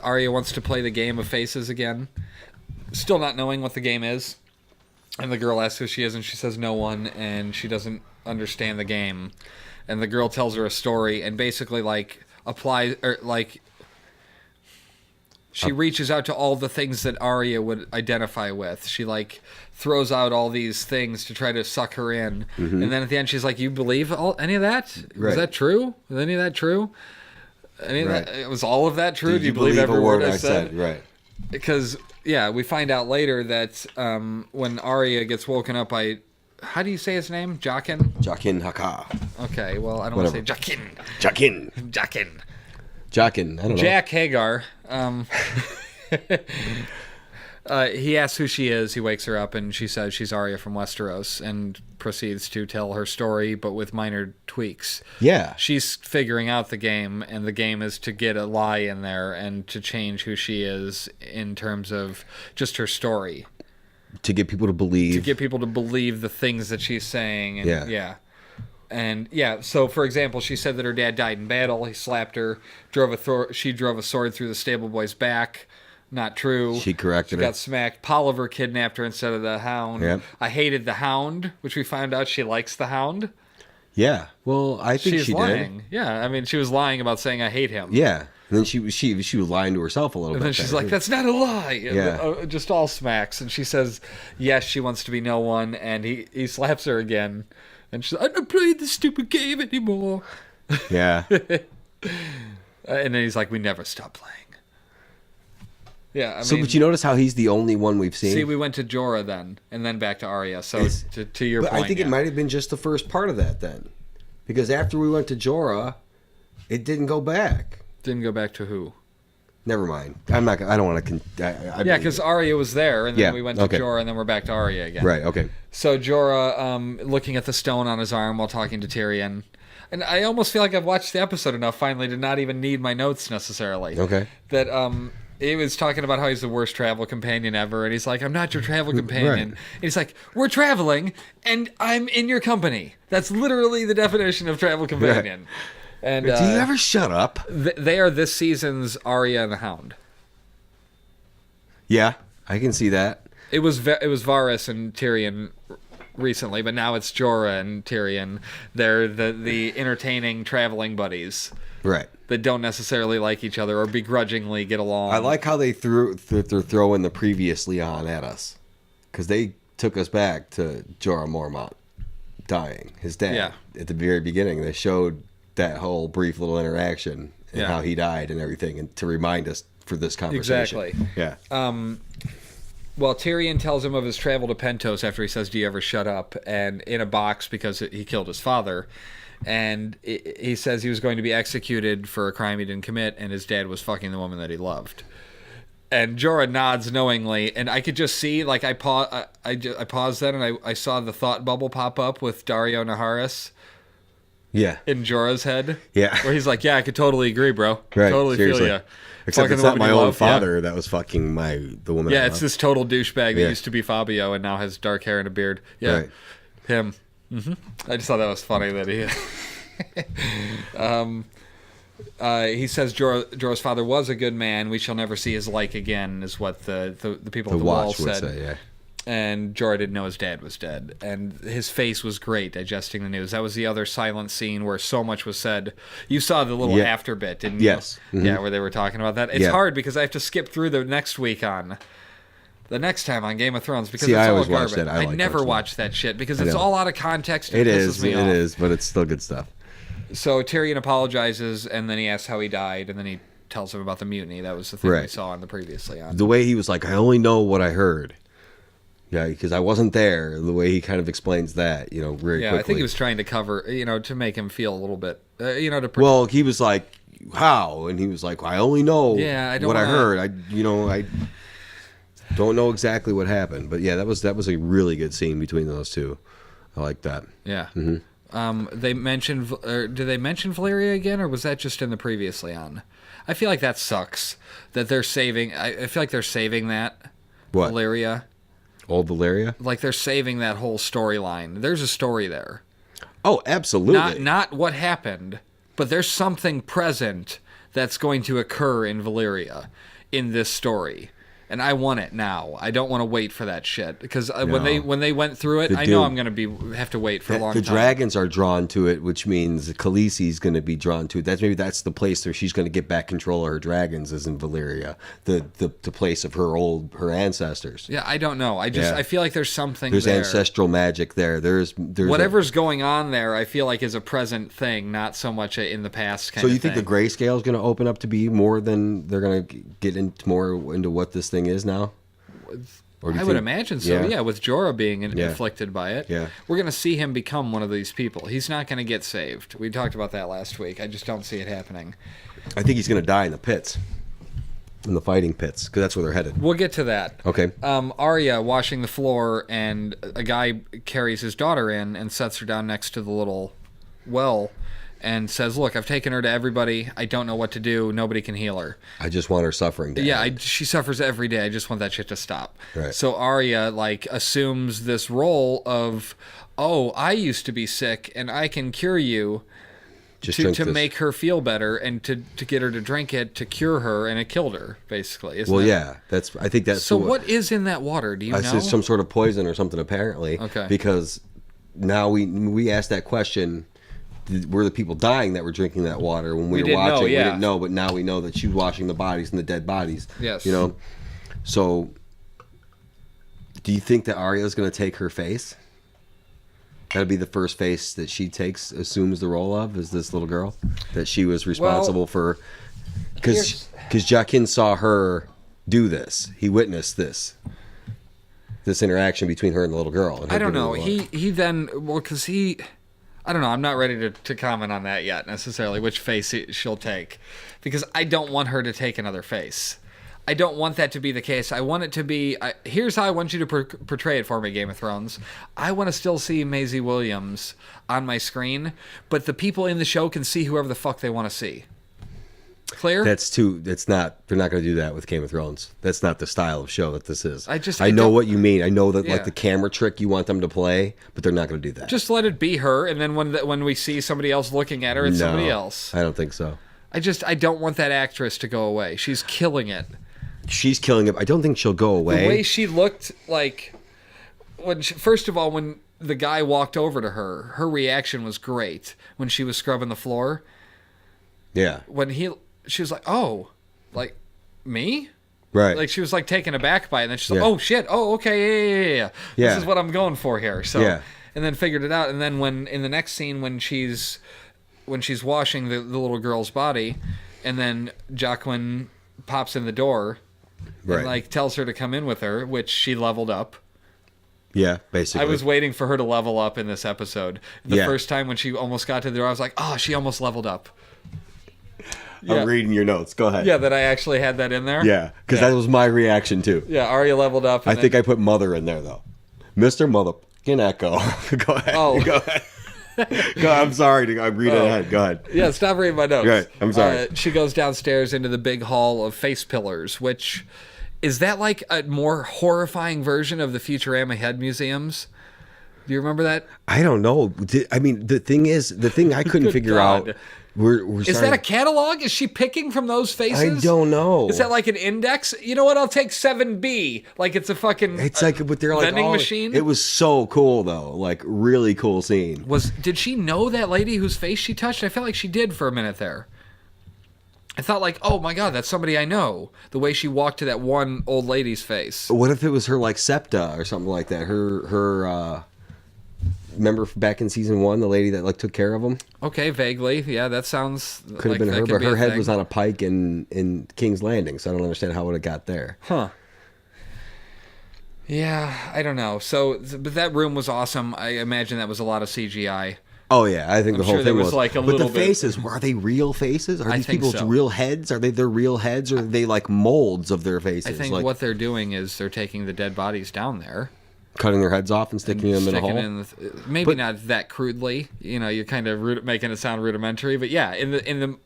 [SPEAKER 1] Arya wants to play the game of faces again, still not knowing what the game is. And the girl asks who she is, and she says no one, and she doesn't understand the game. And the girl tells her a story, and basically she reaches out to all the things that Arya would identify with. She throws out all these things to try to suck her in, and then at the end she's like, "You believe any of that?
[SPEAKER 2] Right.
[SPEAKER 1] Was that true? Was any of that true? Was all of that true?
[SPEAKER 2] Did
[SPEAKER 1] Do you believe every word I said?"
[SPEAKER 2] Right.
[SPEAKER 1] Because we find out later that when Arya gets woken up by, how do you say his name? Jaqen?
[SPEAKER 2] Jaqen Haka.
[SPEAKER 1] Okay, well, I don't want to say Jaqen.
[SPEAKER 2] Jaqen. I don't know.
[SPEAKER 1] Jack Hagar. He asks who she is. He wakes her up, and she says she's Arya from Westeros, and proceeds to tell her story, but with minor tweaks.
[SPEAKER 2] Yeah.
[SPEAKER 1] She's figuring out the game, and the game is to get a lie in there and to change who she is in terms of just her story.
[SPEAKER 2] To get people to believe.
[SPEAKER 1] To get people to believe the things that she's saying. And,
[SPEAKER 2] yeah.
[SPEAKER 1] And so for example, she said that her dad died in battle. He slapped her. She drove a sword through the stable boy's back. Not true.
[SPEAKER 2] She corrected her.
[SPEAKER 1] She got smacked. Polliver kidnapped her instead of the Hound.
[SPEAKER 2] Yep.
[SPEAKER 1] I hated the Hound, which we found out she likes the Hound.
[SPEAKER 2] Yeah. Well, I think
[SPEAKER 1] She's
[SPEAKER 2] she
[SPEAKER 1] lying.
[SPEAKER 2] did.
[SPEAKER 1] Yeah. I mean, she was lying about saying I hate him.
[SPEAKER 2] Yeah. And then she was lying to herself a little bit.
[SPEAKER 1] And then she's like, "That's not a lie."
[SPEAKER 2] Yeah.
[SPEAKER 1] Just all smacks. And she says, yes, she wants to be no one. And he slaps her again. And she's like, "I'm not playing this stupid game anymore."
[SPEAKER 2] Yeah.
[SPEAKER 1] And then he's like, "We never stop playing." Yeah.
[SPEAKER 2] But you notice how he's the only one we've seen?
[SPEAKER 1] See, we went to Jorah then, and then back to Arya. So to your point,
[SPEAKER 2] I think it might have been just the first part of that then, because after we went to Jorah, it didn't go back.
[SPEAKER 1] Didn't go back to who?
[SPEAKER 2] Never mind. I'm not. I don't want to.
[SPEAKER 1] Yeah, because Arya was there, and then we went to
[SPEAKER 2] okay.
[SPEAKER 1] Jorah, and then we're back to Arya again.
[SPEAKER 2] Right. Okay.
[SPEAKER 1] So Jorah, looking at the stone on his arm while talking to Tyrion, and I almost feel like I've watched the episode enough finally to not even need my notes necessarily.
[SPEAKER 2] Okay.
[SPEAKER 1] That he was talking about how he's the worst travel companion ever, and he's like, "I'm not your travel companion."
[SPEAKER 2] Right.
[SPEAKER 1] And he's like, "We're traveling, and I'm in your company." That's literally the definition of travel companion. Right. And
[SPEAKER 2] do you ever shut up?
[SPEAKER 1] They are this season's Arya and the Hound.
[SPEAKER 2] Yeah, I can see that.
[SPEAKER 1] It was Varys and Tyrion recently, but now it's Jorah and Tyrion. They're the entertaining traveling buddies.
[SPEAKER 2] Right.
[SPEAKER 1] That don't necessarily like each other or begrudgingly get along.
[SPEAKER 2] I like how they they're throwing the previously on at us, because they took us back to Jorah Mormont dying, his dad, at the very beginning. They showed that whole brief little interaction and how he died and everything, and to remind us for this conversation.
[SPEAKER 1] Exactly.
[SPEAKER 2] Yeah.
[SPEAKER 1] Well, Tyrion tells him of his travel to Pentos after he says, "Do you ever shut up?" And in a box because he killed his father. And he says he was going to be executed for a crime he didn't commit, and his dad was fucking the woman that he loved. And Jorah nods knowingly, and I could just see, I paused then, and I saw the thought bubble pop up with Dario Naharis.
[SPEAKER 2] Yeah.
[SPEAKER 1] In Jorah's head.
[SPEAKER 2] Yeah.
[SPEAKER 1] Where he's like, "Yeah, I could totally agree, bro.
[SPEAKER 2] Right.
[SPEAKER 1] Totally
[SPEAKER 2] Seriously.
[SPEAKER 1] feel you."
[SPEAKER 2] Except it's not my own father that was fucking the woman.
[SPEAKER 1] Yeah, it's this total douchebag that used to be Fabio and now has dark hair and a beard. Yeah.
[SPEAKER 2] Right.
[SPEAKER 1] Him. Mm-hmm. I just thought that was funny that he... He says Jorah's father was a good man. We shall never see his like again, is what the people at the wall
[SPEAKER 2] watch would
[SPEAKER 1] said.
[SPEAKER 2] say, yeah.
[SPEAKER 1] And Jorah didn't know his dad was dead. And his face was great digesting the news. That was the other silent scene where so much was said. You saw the little after bit, didn't you?
[SPEAKER 2] Yes. Mm-hmm.
[SPEAKER 1] Yeah, where they were talking about that. It's hard because I have to skip through the next week on... The next time on Game of Thrones because it's
[SPEAKER 2] I
[SPEAKER 1] all
[SPEAKER 2] always watch
[SPEAKER 1] garbage.
[SPEAKER 2] that.
[SPEAKER 1] I
[SPEAKER 2] like
[SPEAKER 1] never
[SPEAKER 2] watching
[SPEAKER 1] watch that shit because it's all out of context. And
[SPEAKER 2] it
[SPEAKER 1] pisses
[SPEAKER 2] is.
[SPEAKER 1] me
[SPEAKER 2] It
[SPEAKER 1] off.
[SPEAKER 2] is, but it's still good stuff.
[SPEAKER 1] So Tyrion apologizes, and then he asks how he died, and then he tells him about the mutiny. That was the thing we saw on the previously on.
[SPEAKER 2] The way he was like, I only know what I heard. Yeah, because I wasn't there. The way he kind of explains that, very quickly.
[SPEAKER 1] I think he was trying to cover, to make him feel a little bit,
[SPEAKER 2] Well, he was like, how? And he was like, I only know
[SPEAKER 1] I
[SPEAKER 2] heard. I don't know exactly what happened. But yeah, that was a really good scene between those two. I like that.
[SPEAKER 1] Yeah. Mm-hmm. They mentioned, did they mention Valyria again, or was that just in the previously on? I feel like that sucks. That they're saving, I feel like they're saving that.
[SPEAKER 2] What?
[SPEAKER 1] Valyria.
[SPEAKER 2] Old Valyria?
[SPEAKER 1] Like they're saving that whole storyline. There's a story there.
[SPEAKER 2] Oh, absolutely.
[SPEAKER 1] Not what happened, but there's something present that's going to occur in Valyria in this story. And I want it now. I don't want to wait for that shit because when they went through it, I know I'm going to have to wait for a long time.
[SPEAKER 2] The dragons are drawn to it, which means Khaleesi's going to be drawn to it. That's the place where she's going to get back control of her dragons, is in Valyria, the place of her ancestors.
[SPEAKER 1] Yeah, I don't know. I feel like there's something.
[SPEAKER 2] There's
[SPEAKER 1] there.
[SPEAKER 2] ancestral magic there. There's
[SPEAKER 1] whatever's going on there. I feel like is a present thing, not so much in the past.
[SPEAKER 2] So you think the grayscale is going to open up to be more than they're going to get into what this thing is now?
[SPEAKER 1] I would imagine so, yeah, with Jorah being afflicted by it.
[SPEAKER 2] Yeah.
[SPEAKER 1] We're going to see him become one of these people. He's not going to get saved. We talked about that last week. I just don't see it happening.
[SPEAKER 2] I think he's going to die in the pits. In the fighting pits, because that's where they're headed.
[SPEAKER 1] We'll get to that.
[SPEAKER 2] Okay.
[SPEAKER 1] Arya washing the floor, and a guy carries his daughter in and sets her down next to the little well and says, look, I've taken her to everybody. I don't know what to do. Nobody can heal her.
[SPEAKER 2] I just want her suffering to end.
[SPEAKER 1] She suffers every day. I just want that shit to stop.
[SPEAKER 2] Right.
[SPEAKER 1] So Arya, assumes this role of, oh, I used to be sick, and I can cure you to make her feel better and to get her to drink it to cure her, and it killed her, basically.
[SPEAKER 2] I think that's...
[SPEAKER 1] So what is in that water? Do you know?
[SPEAKER 2] It's some sort of poison or something, apparently.
[SPEAKER 1] Okay.
[SPEAKER 2] Because now we asked that question... Were the people dying that were drinking that water when we were watching? We didn't know, but now we know that she was washing the bodies and the dead bodies.
[SPEAKER 1] Yes.
[SPEAKER 2] So do you think that Arya is going to take her face? That'd be the first face that she assumes the role of, is this little girl that she was responsible for. Because Jaqen saw her do this. He witnessed this interaction between her and the little girl. And
[SPEAKER 1] I don't know. He then, because he... I don't know. I'm not ready to comment on that yet, necessarily, which face she'll take. Because I don't want her to take another face. I don't want that to be the case. I want it to be... here's how I want you to portray it for me, Game of Thrones. I want to still see Maisie Williams on my screen, but the people in the show can see whoever the fuck they want to see. Clear?
[SPEAKER 2] They're not going to do that with Game of Thrones. That's not the style of show that this is.
[SPEAKER 1] I
[SPEAKER 2] know what you mean. I know that the camera trick you want them to play, but they're not going to do that.
[SPEAKER 1] Just let it be her, and then when we see somebody else looking at her, it's somebody else.
[SPEAKER 2] I don't think so.
[SPEAKER 1] I don't want that actress to go away. She's killing it.
[SPEAKER 2] She's killing it. I don't think she'll go away.
[SPEAKER 1] The way she looked first of all, when the guy walked over to her reaction was great when she was scrubbing the floor.
[SPEAKER 2] Yeah.
[SPEAKER 1] She was like, oh, like, me?
[SPEAKER 2] Right.
[SPEAKER 1] Like, she was, taken aback by it, and then she's like, oh, shit, oh, okay, yeah. This is what I'm going for here. So, and then figured it out, and then in the next scene, when she's washing the little girl's body, and then Jaqen pops in the door, and, tells her to come in with her, which she leveled up.
[SPEAKER 2] Yeah, basically.
[SPEAKER 1] I was waiting for her to level up in this episode. The first time when she almost got to the door, I was like, oh, she almost leveled up.
[SPEAKER 2] I'm reading your notes. Go ahead.
[SPEAKER 1] Yeah, that I actually had that in there.
[SPEAKER 2] Yeah, because that was my reaction too.
[SPEAKER 1] Yeah, Arya leveled up.
[SPEAKER 2] I think I put Mother in there though. Mr. Motherfucking Echo. Go ahead.
[SPEAKER 1] Oh.
[SPEAKER 2] Go ahead. I'm sorry. I'm reading ahead. Go ahead.
[SPEAKER 1] Yeah, stop reading my notes.
[SPEAKER 2] Right. I'm sorry.
[SPEAKER 1] She goes downstairs into the big hall of face pillars, which is that like a more horrifying version of the Futurama head museums? Do you remember that?
[SPEAKER 2] I don't know. I mean, the thing I couldn't figure out
[SPEAKER 1] Is that a catalog? Is she picking from those faces?
[SPEAKER 2] I don't know.
[SPEAKER 1] Is that like an index? You know what? I'll take 7B. Like it's a fucking
[SPEAKER 2] but they're like
[SPEAKER 1] vending machine.
[SPEAKER 2] It was so cool though. Like really cool scene.
[SPEAKER 1] Did she know that lady whose face she touched? I felt like she did for a minute there. I thought like, oh my God, that's somebody I know. The way she walked to that one old lady's face.
[SPEAKER 2] What if it was her like septa or something like that? Her remember back in season 1, the lady that like took care of him?
[SPEAKER 1] Okay, vaguely. Yeah, that sounds
[SPEAKER 2] could have been her, but her head was on a pike in King's Landing, so I don't understand how it would have got there.
[SPEAKER 1] Huh. Yeah, I don't know. So, but that room was awesome. I imagine that was a lot of CGI.
[SPEAKER 2] Oh yeah, I think the whole thing was
[SPEAKER 1] like a
[SPEAKER 2] but
[SPEAKER 1] little
[SPEAKER 2] the faces, are they real faces? Are these people's real heads? Are they their real heads, or are they like molds of their faces?
[SPEAKER 1] I think
[SPEAKER 2] like,
[SPEAKER 1] what they're doing is they're taking the dead bodies down there,
[SPEAKER 2] cutting their heads off and sticking them in a hole.
[SPEAKER 1] Maybe not that crudely. You know, you're kind of making it sound rudimentary, but yeah, in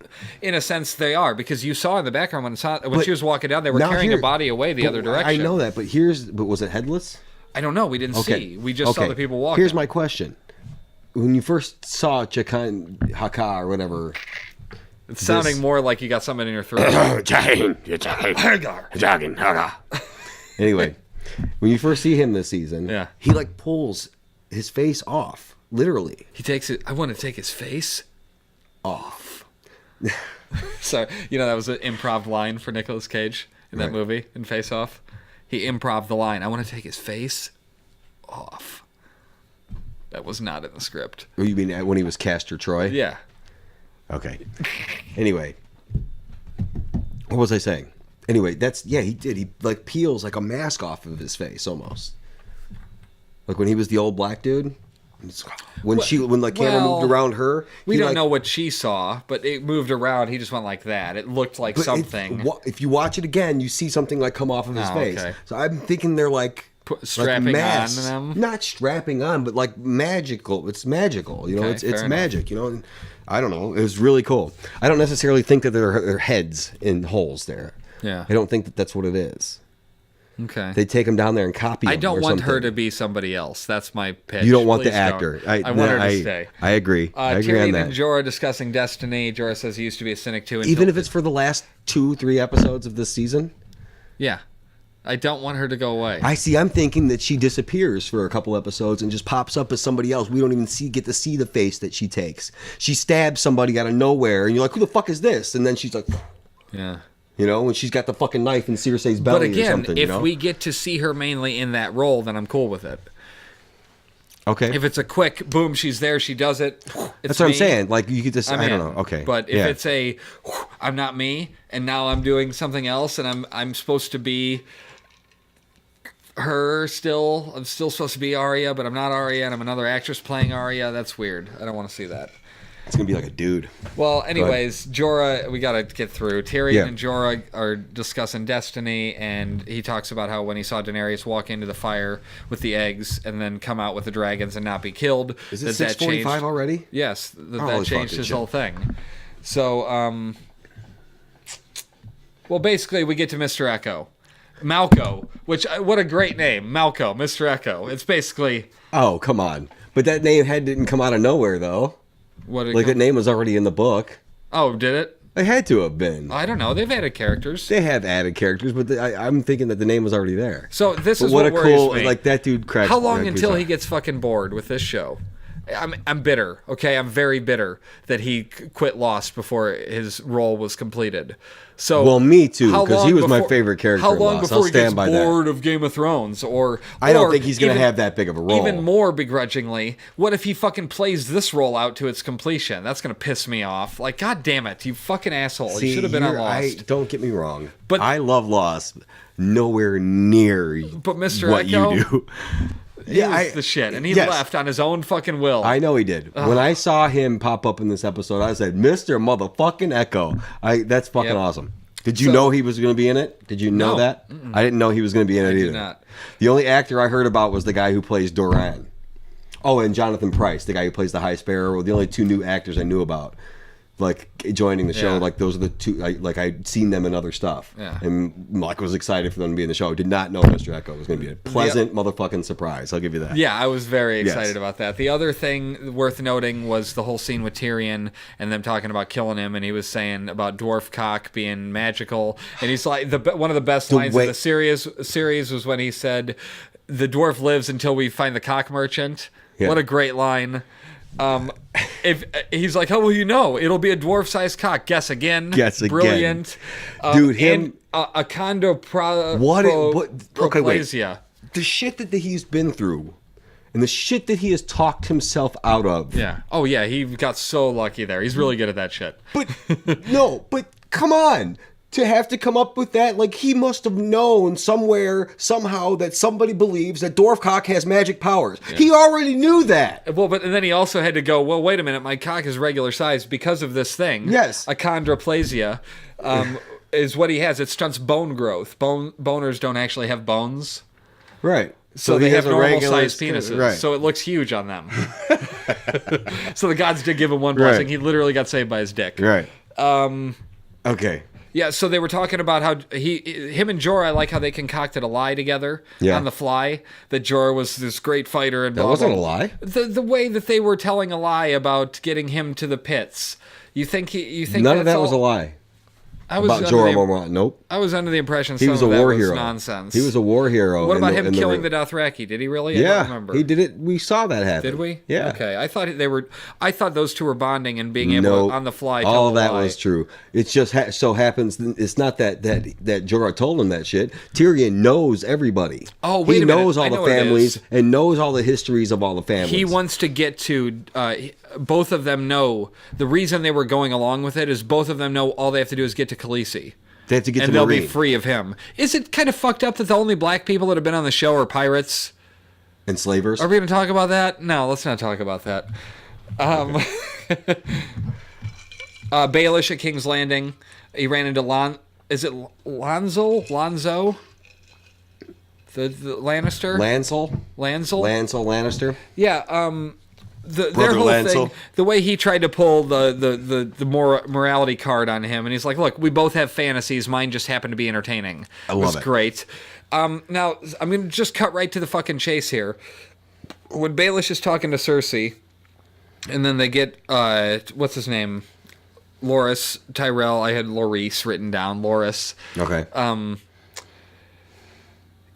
[SPEAKER 1] a sense they are, because you saw in the background when she was walking down, they were carrying a body away the other direction.
[SPEAKER 2] I know that, but was it headless?
[SPEAKER 1] I don't know. We didn't see. We just saw the people walking.
[SPEAKER 2] Here's my question. When you first saw Chakan Haka or whatever,
[SPEAKER 1] it's sounding more like you got something in your throat.
[SPEAKER 2] Anyway, when you first see him this season, he like pulls his face off, literally.
[SPEAKER 1] He takes it. I want to take his face off. So that was an improv line for Nicolas Cage in that movie in Face Off. He improv the line. I want to take his face off. That was not in the script.
[SPEAKER 2] Oh, you mean when he was Castor Troy?
[SPEAKER 1] Yeah.
[SPEAKER 2] Okay. Anyway, what was I saying? Anyway, he did. He like peels like a mask off of his face almost. Like when he was the old black dude. When the camera moved around her.
[SPEAKER 1] We don't know what she saw, but it moved around. He just went like that. It looked like something.
[SPEAKER 2] If you watch it again, you see something like come off of his face. Okay. So I'm thinking they're like
[SPEAKER 1] strapping on them.
[SPEAKER 2] Not strapping on, but like magical. It's magical. It's magic. And I don't know. It was really cool. I don't necessarily think that there are heads in holes there.
[SPEAKER 1] Yeah.
[SPEAKER 2] I don't think that that's what it is.
[SPEAKER 1] Okay.
[SPEAKER 2] They take him down there and copy him.
[SPEAKER 1] I don't want her to be somebody else. That's my pitch.
[SPEAKER 2] You don't want the actor.
[SPEAKER 1] I want her to stay.
[SPEAKER 2] I agree. I agree
[SPEAKER 1] Tyrion
[SPEAKER 2] on that.
[SPEAKER 1] and Jorah discussing destiny. Jorah says he used to be a cynic too.
[SPEAKER 2] Even if it's for the last 2-3 episodes of this season?
[SPEAKER 1] Yeah. I don't want her to go away.
[SPEAKER 2] I'm thinking that she disappears for a couple episodes and just pops up as somebody else. We don't even get to see the face that she takes. She stabs somebody out of nowhere, and you're like, who the fuck is this? And then she's like...
[SPEAKER 1] Yeah.
[SPEAKER 2] When she's got the fucking knife in Cersei's belly or something.
[SPEAKER 1] But again, if we get to see her mainly in that role, then I'm cool with it.
[SPEAKER 2] Okay.
[SPEAKER 1] If it's a quick, boom, she's there, she does it.
[SPEAKER 2] That's what I'm saying. Like, you could just, I don't know. Okay.
[SPEAKER 1] But if it's I'm not me, and now I'm doing something else, and I'm supposed to be her still. I'm still supposed to be Arya, but I'm not Arya, and I'm another actress playing Arya. That's weird. I don't want to see that.
[SPEAKER 2] It's going to be like a dude.
[SPEAKER 1] Well, anyways, Jorah, we got to get through. Tyrion and Jorah are discussing destiny, and he talks about how when he saw Daenerys walk into the fire with the eggs and then come out with the dragons and not be killed.
[SPEAKER 2] Is it 6:45 already?
[SPEAKER 1] Yes, that changed his whole thing. So, well, basically, we get to Mr. Echo. Malco, what a great name. Malco, Mr. Echo. It's basically...
[SPEAKER 2] Oh, come on. But that name didn't come out of nowhere, though. That name was already in the book.
[SPEAKER 1] Oh, did it?
[SPEAKER 2] It had to have been.
[SPEAKER 1] I don't know. They've added characters.
[SPEAKER 2] They have added characters, but I'm thinking that the name was already there.
[SPEAKER 1] So this is what worries me.
[SPEAKER 2] Like that dude cracks.
[SPEAKER 1] How long until he gets fucking bored with this show? I'm bitter. Okay, I'm very bitter that he quit Lost before his role was completed. So
[SPEAKER 2] well, me too, because he was my favorite character.
[SPEAKER 1] How long
[SPEAKER 2] in Lost.
[SPEAKER 1] before he gets
[SPEAKER 2] bored
[SPEAKER 1] of Game of Thrones?
[SPEAKER 2] I don't think he's going to have that big of a role.
[SPEAKER 1] Even more begrudgingly, what if he fucking plays this role out to its completion? That's going to piss me off. Like, god damn it, you fucking asshole!
[SPEAKER 2] See,
[SPEAKER 1] you should have been on Lost.
[SPEAKER 2] Don't get me wrong, but I love Lost. Nowhere near.
[SPEAKER 1] But Mr.
[SPEAKER 2] what
[SPEAKER 1] Echo,
[SPEAKER 2] you do.
[SPEAKER 1] He was the shit, and he left on his own fucking will.
[SPEAKER 2] I know he did. When I saw him pop up in this episode, I said, "Mr. Motherfucking Echo." That's fucking awesome. Did you know he was going to be in it? Did you know that? Mm-mm. I didn't know he was going to be in it either. I did not. The only actor I heard about was the guy who plays Doran. Oh, and Jonathan Pryce, the guy who plays the High Sparrow, were the only two new actors I knew about. like joining the show.
[SPEAKER 1] Yeah.
[SPEAKER 2] Like those are the two. I'd seen them in other stuff.
[SPEAKER 1] Yeah.
[SPEAKER 2] And Mike was excited for them to be in the show. Did not know Mr. Echo was going to be a pleasant motherfucking surprise. I'll give you that.
[SPEAKER 1] Yeah, I was very excited
[SPEAKER 2] Yes.
[SPEAKER 1] about that. The other thing worth noting was the whole scene with Tyrion and them talking about killing him, and he was saying about dwarf cock being magical, and he's like one of the best lines of the series was when he said, "The dwarf lives until we find the cock merchant."
[SPEAKER 2] Yeah.
[SPEAKER 1] What a great line. If he's like, how will you know? It'll be a dwarf-sized cock. Guess again.
[SPEAKER 2] Guess again.
[SPEAKER 1] Brilliant.
[SPEAKER 2] Dude, him.
[SPEAKER 1] And achondroplasia.
[SPEAKER 2] Okay, wait. The shit that he's been through, and the shit that he has talked himself out of.
[SPEAKER 1] Yeah. Oh yeah, he got so lucky there. He's really good at that shit.
[SPEAKER 2] But no, but come on. To have to come up with that, like he must have known somewhere, somehow, that somebody believes that dwarf cock has magic powers. Yeah. He already knew that.
[SPEAKER 1] Well, and then he also had to go, well, wait a minute, my cock is regular size because of this thing.
[SPEAKER 2] Yes.
[SPEAKER 1] Achondroplasia is what he has. It stunts bone growth. Boners don't actually have bones.
[SPEAKER 2] Right.
[SPEAKER 1] So they have normal-sized penises.
[SPEAKER 2] Right.
[SPEAKER 1] So it looks huge on them. So the gods did give him one blessing. Right. He literally got saved by his dick.
[SPEAKER 2] Right. Okay.
[SPEAKER 1] Yeah, so they were talking about how him and Jorah, I like how they concocted a lie together on the fly. That Jorah was this great fighter and blah,
[SPEAKER 2] that wasn't
[SPEAKER 1] blah.
[SPEAKER 2] a lie.
[SPEAKER 1] The way that they were telling a lie about getting him to the pits. You think
[SPEAKER 2] none of that was a lie.
[SPEAKER 1] About
[SPEAKER 2] Jorah, nope.
[SPEAKER 1] I was under the impression
[SPEAKER 2] he was a war hero.
[SPEAKER 1] Nonsense.
[SPEAKER 2] He was a war hero.
[SPEAKER 1] What about him killing the Dothraki? Did he really?
[SPEAKER 2] Yeah,
[SPEAKER 1] I don't remember.
[SPEAKER 2] He did it. We saw that happen.
[SPEAKER 1] Did we?
[SPEAKER 2] Yeah.
[SPEAKER 1] Okay. I thought those two were bonding and being able to, on the fly.
[SPEAKER 2] All that was true. It just so happens. It's not that Jorah told him that shit. Tyrion knows everybody.
[SPEAKER 1] Oh, wait a minute.
[SPEAKER 2] He knows all the families and knows all the histories of all the families.
[SPEAKER 1] He wants to get to. Both of them know the reason they were going along with it is both of them know all they have to do is get to Khaleesi.
[SPEAKER 2] They have to get
[SPEAKER 1] and
[SPEAKER 2] to
[SPEAKER 1] they'll
[SPEAKER 2] Marine.
[SPEAKER 1] Be free of him. Is it kind of fucked up that the only black people that have been on the show are pirates?
[SPEAKER 2] Enslavers?
[SPEAKER 1] Are we going to talk about that? No, let's not talk about that. Baelish at King's Landing. He ran into Is it Lonzo? The Lannister?
[SPEAKER 2] Lancel Lannister?
[SPEAKER 1] Yeah, their whole thing, the way he tried to pull the morality card on him, and he's like, "Look, we both have fantasies. Mine just happen to be entertaining."
[SPEAKER 2] I love it.
[SPEAKER 1] It was great. Now I'm gonna just cut right to the fucking chase here. When Baelish is talking to Cersei, and then they get what's his name, Loras Tyrell. I had Loris written down. Loras.
[SPEAKER 2] Okay.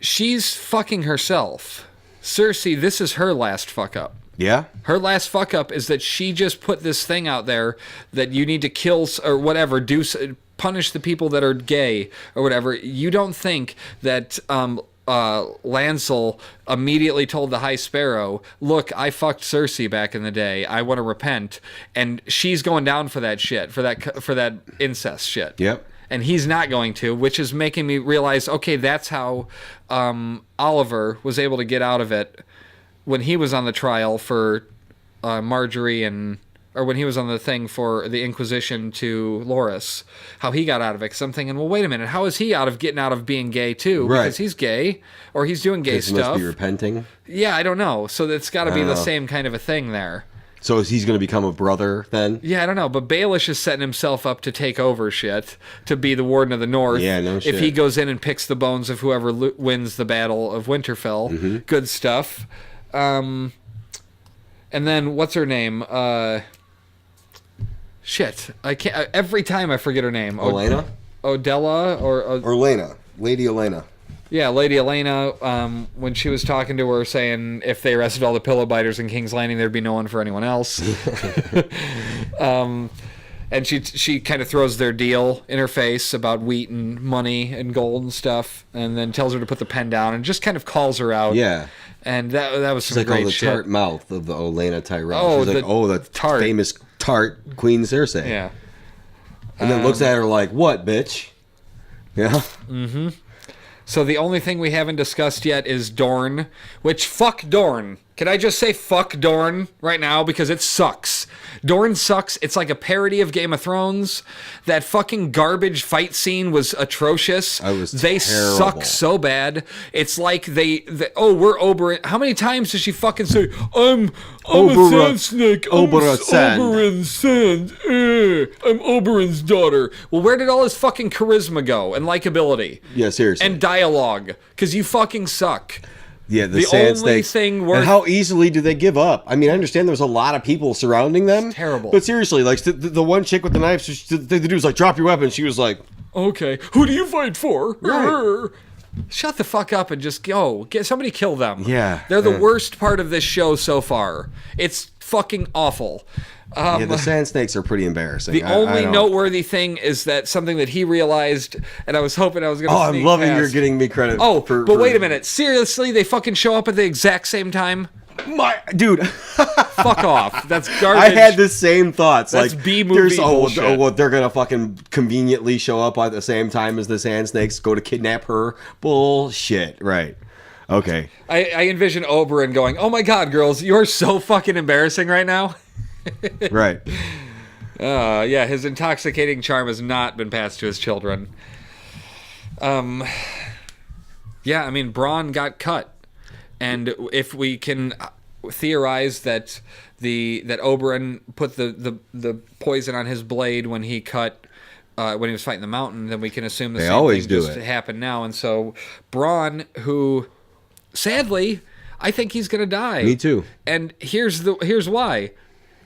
[SPEAKER 1] She's fucking herself. Cersei, this is her last fuck up.
[SPEAKER 2] Yeah?
[SPEAKER 1] Her last fuck up is that she just put this thing out there that you need to kill or whatever, punish the people that are gay or whatever. You don't think that Lancel immediately told the High Sparrow, look, I fucked Cersei back in the day. I want to repent. And she's going down for that shit, for that incest shit.
[SPEAKER 2] Yep.
[SPEAKER 1] And he's not going to, which is making me realize, okay, that's how Oliver was able to get out of it when he was on the trial for Marjorie or when he was on the thing for the Inquisition to Loras, how he got out of it. Because I'm thinking, well, wait a minute, how is he getting out of being gay too?
[SPEAKER 2] Right.
[SPEAKER 1] Because he's gay, or he's doing gay stuff.
[SPEAKER 2] He must be repenting.
[SPEAKER 1] Yeah, I don't know. So it's got to be the same kind of a thing there.
[SPEAKER 2] So is he's going to become a brother then?
[SPEAKER 1] Yeah, I don't know. But Baelish is setting himself up to take over shit, to be the Warden of the North.
[SPEAKER 2] Yeah, no shit.
[SPEAKER 1] If he goes in and picks the bones of whoever wins the Battle of Winterfell, good stuff. And then what's her name? Shit, I can't. Every time I forget her name.
[SPEAKER 2] Olenna?
[SPEAKER 1] Odella or
[SPEAKER 2] Olenna, Lady Olenna.
[SPEAKER 1] Yeah, Lady Olenna. When she was talking to her, saying if they arrested all the pillow biters in King's Landing, there'd be no one for anyone else. And she kind of throws their deal in her face about wheat and money and gold and stuff, and then tells her to put the pen down and just kind of calls her out.
[SPEAKER 2] Yeah.
[SPEAKER 1] And that was some great shit.
[SPEAKER 2] She's like, the tart mouth of the Olenna Tyrell.
[SPEAKER 1] Oh,
[SPEAKER 2] she's like, the tart. Famous tart Queen Cersei.
[SPEAKER 1] Yeah.
[SPEAKER 2] And then looks at her like, what, bitch? Yeah.
[SPEAKER 1] Mm-hmm. So the only thing we haven't discussed yet is Dorne, which fuck Dorne. Can I just say fuck Dorne right now? Because it sucks. Dorne sucks. It's like a parody of Game of Thrones. That fucking garbage fight scene was atrocious. They
[SPEAKER 2] terrible.
[SPEAKER 1] suck so bad. It's like we're Oberyn. How many times does she fucking say, I'm a sand snake. I'm Oberyn Sand. I'm Oberyn's daughter. Well, where did all his fucking charisma go and likability?
[SPEAKER 2] Yeah, seriously.
[SPEAKER 1] And dialogue. Because you fucking suck.
[SPEAKER 2] Yeah, the sand
[SPEAKER 1] only
[SPEAKER 2] snakes.
[SPEAKER 1] thing worth...
[SPEAKER 2] And how easily do they give up? I mean, I understand there's a lot of people surrounding them.
[SPEAKER 1] It's terrible.
[SPEAKER 2] But seriously, like the one chick with the knife, the dude was like, drop your weapon. She was like,
[SPEAKER 1] okay, who do you fight for?
[SPEAKER 2] Right.
[SPEAKER 1] Shut the fuck up and just go. Somebody kill them.
[SPEAKER 2] Yeah.
[SPEAKER 1] They're the worst part of this show so far. It's fucking awful.
[SPEAKER 2] Yeah, the sand snakes are pretty embarrassing.
[SPEAKER 1] The only noteworthy thing is that something that he realized, and I was hoping I was going to
[SPEAKER 2] I'm loving you're getting me credit.
[SPEAKER 1] But wait a minute. Seriously, they fucking show up at the exact same time?
[SPEAKER 2] Dude.
[SPEAKER 1] Fuck off. That's garbage.
[SPEAKER 2] I had the same thoughts.
[SPEAKER 1] That's
[SPEAKER 2] like,
[SPEAKER 1] B-movie bullshit.
[SPEAKER 2] They're going to fucking conveniently show up at the same time as the sand snakes, go to kidnap her. Bullshit. Right. Okay.
[SPEAKER 1] I envision Oberyn going, oh my god, girls, you're so fucking embarrassing right now.
[SPEAKER 2] Right.
[SPEAKER 1] Yeah, his intoxicating charm has not been passed to his children. Yeah, I mean, Bronn got cut, and if we can theorize that Oberyn put the poison on his blade when he cut when he was fighting the mountain, then we can assume the same thing just happened now. And so Bronn, who sadly I think he's gonna die.
[SPEAKER 2] Me too.
[SPEAKER 1] And here's why.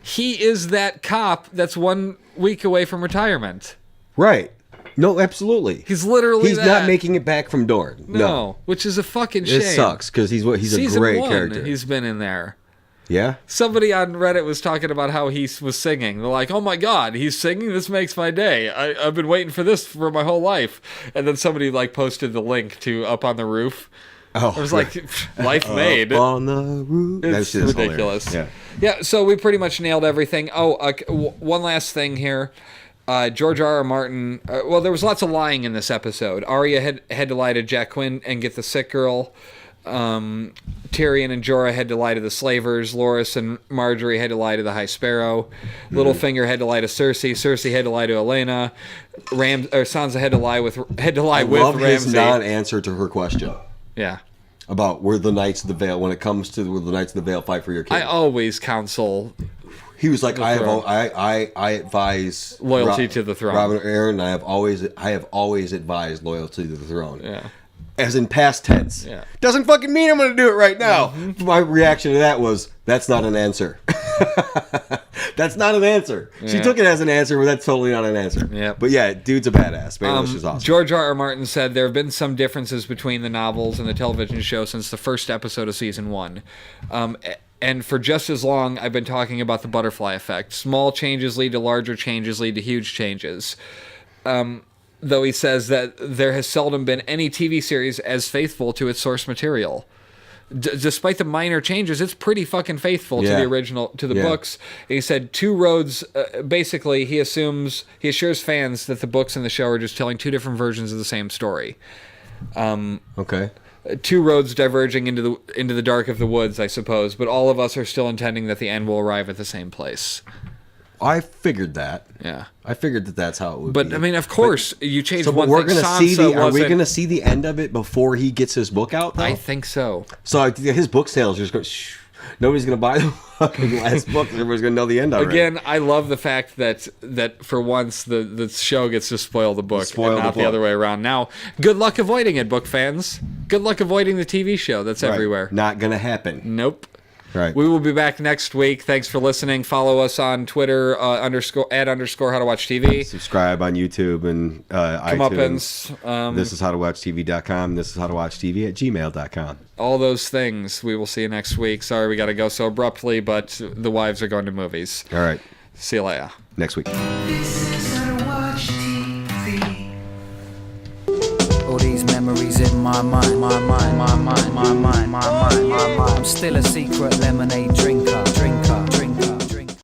[SPEAKER 1] He is that cop that's 1 week away from retirement.
[SPEAKER 2] Right. No, absolutely.
[SPEAKER 1] He's literally
[SPEAKER 2] He's not making it back from Dorne. No.
[SPEAKER 1] Which is a fucking shame.
[SPEAKER 2] It sucks, because he's a
[SPEAKER 1] Season
[SPEAKER 2] great
[SPEAKER 1] 1,
[SPEAKER 2] character.
[SPEAKER 1] He's been in there.
[SPEAKER 2] Yeah?
[SPEAKER 1] Somebody on Reddit was talking about how he was singing. They're like, oh my god, he's singing? This makes my day. I've been waiting for this for my whole life. And then somebody posted the link to Up on the Roof. Oh, I was like, life made.
[SPEAKER 2] Up on the roof.
[SPEAKER 1] It's ridiculous. Yeah, so we pretty much nailed everything. One last thing here. George R.R. Martin, well, there was lots of lying in this episode. Arya had to lie to Jack Quinn and get the sick girl. Tyrion and Jorah had to lie to the slavers. Loras and Marjorie had to lie to the High Sparrow. Littlefinger had to lie to Cersei. Cersei had to lie to Elena. Sansa had to lie with Ramsay. I love
[SPEAKER 2] his non-answer to her question.
[SPEAKER 1] Yeah.
[SPEAKER 2] About where the Knights of the Vale, when it comes to where the Knights of the Vale fight for your king.
[SPEAKER 1] I always counsel.
[SPEAKER 2] He was like, I advise
[SPEAKER 1] loyalty to the throne.
[SPEAKER 2] Robin Aaron, I have always advised loyalty to the throne.
[SPEAKER 1] Yeah.
[SPEAKER 2] As in past tense.
[SPEAKER 1] Yeah.
[SPEAKER 2] Doesn't fucking mean I'm going to do it right now. My reaction to that was, that's not an answer. That's not an answer. Yeah. She took it as an answer, but that's totally not an answer.
[SPEAKER 1] Yeah.
[SPEAKER 2] But yeah, dude's a badass. Baelish is awesome.
[SPEAKER 1] George R.R. Martin said there have been some differences between the novels and the television show since the first episode of season 1. And for just as long, I've been talking about the butterfly effect. Small changes lead to larger changes, lead to huge changes. Though he says that there has seldom been any TV series as faithful to its source material. Despite the minor changes, it's pretty fucking faithful to the original, to the books. And he said two roads, basically he assures fans that the books and the show are just telling two different versions of the same story.
[SPEAKER 2] Okay.
[SPEAKER 1] Two roads diverging into the dark of the woods, I suppose, but all of us are still intending that the end will arrive at the same place.
[SPEAKER 2] I figured that.
[SPEAKER 1] Yeah.
[SPEAKER 2] I figured that's how it would be.
[SPEAKER 1] But, I mean, of course, you change one
[SPEAKER 2] we're
[SPEAKER 1] thing.
[SPEAKER 2] Are we going to see the end of it before he gets his book out, though?
[SPEAKER 1] I think so.
[SPEAKER 2] So his book sales are just going, shh. Nobody's going to buy the fucking last book. Everybody's going to know the end already.
[SPEAKER 1] Again, I love the fact that for once the show gets to spoil the book and not the other way around. Now, good luck avoiding it, book fans. Good luck avoiding the TV show that's everywhere.
[SPEAKER 2] Not going to happen.
[SPEAKER 1] Nope.
[SPEAKER 2] Right.
[SPEAKER 1] We will be back next week. Thanks for listening. Follow us on Twitter, @_how to watch TV.
[SPEAKER 2] Subscribe on YouTube and iTunes. This is howtowatchtv.com. This is howtowatchtv@gmail.com.
[SPEAKER 1] All those things. We will see you next week. Sorry we got to go so abruptly, but the wives are going to movies.
[SPEAKER 2] All right.
[SPEAKER 1] See you later.
[SPEAKER 2] Next week.
[SPEAKER 3] This is how to watch TV.
[SPEAKER 5] All these memories in my mind. I'm still a secret lemonade drinker.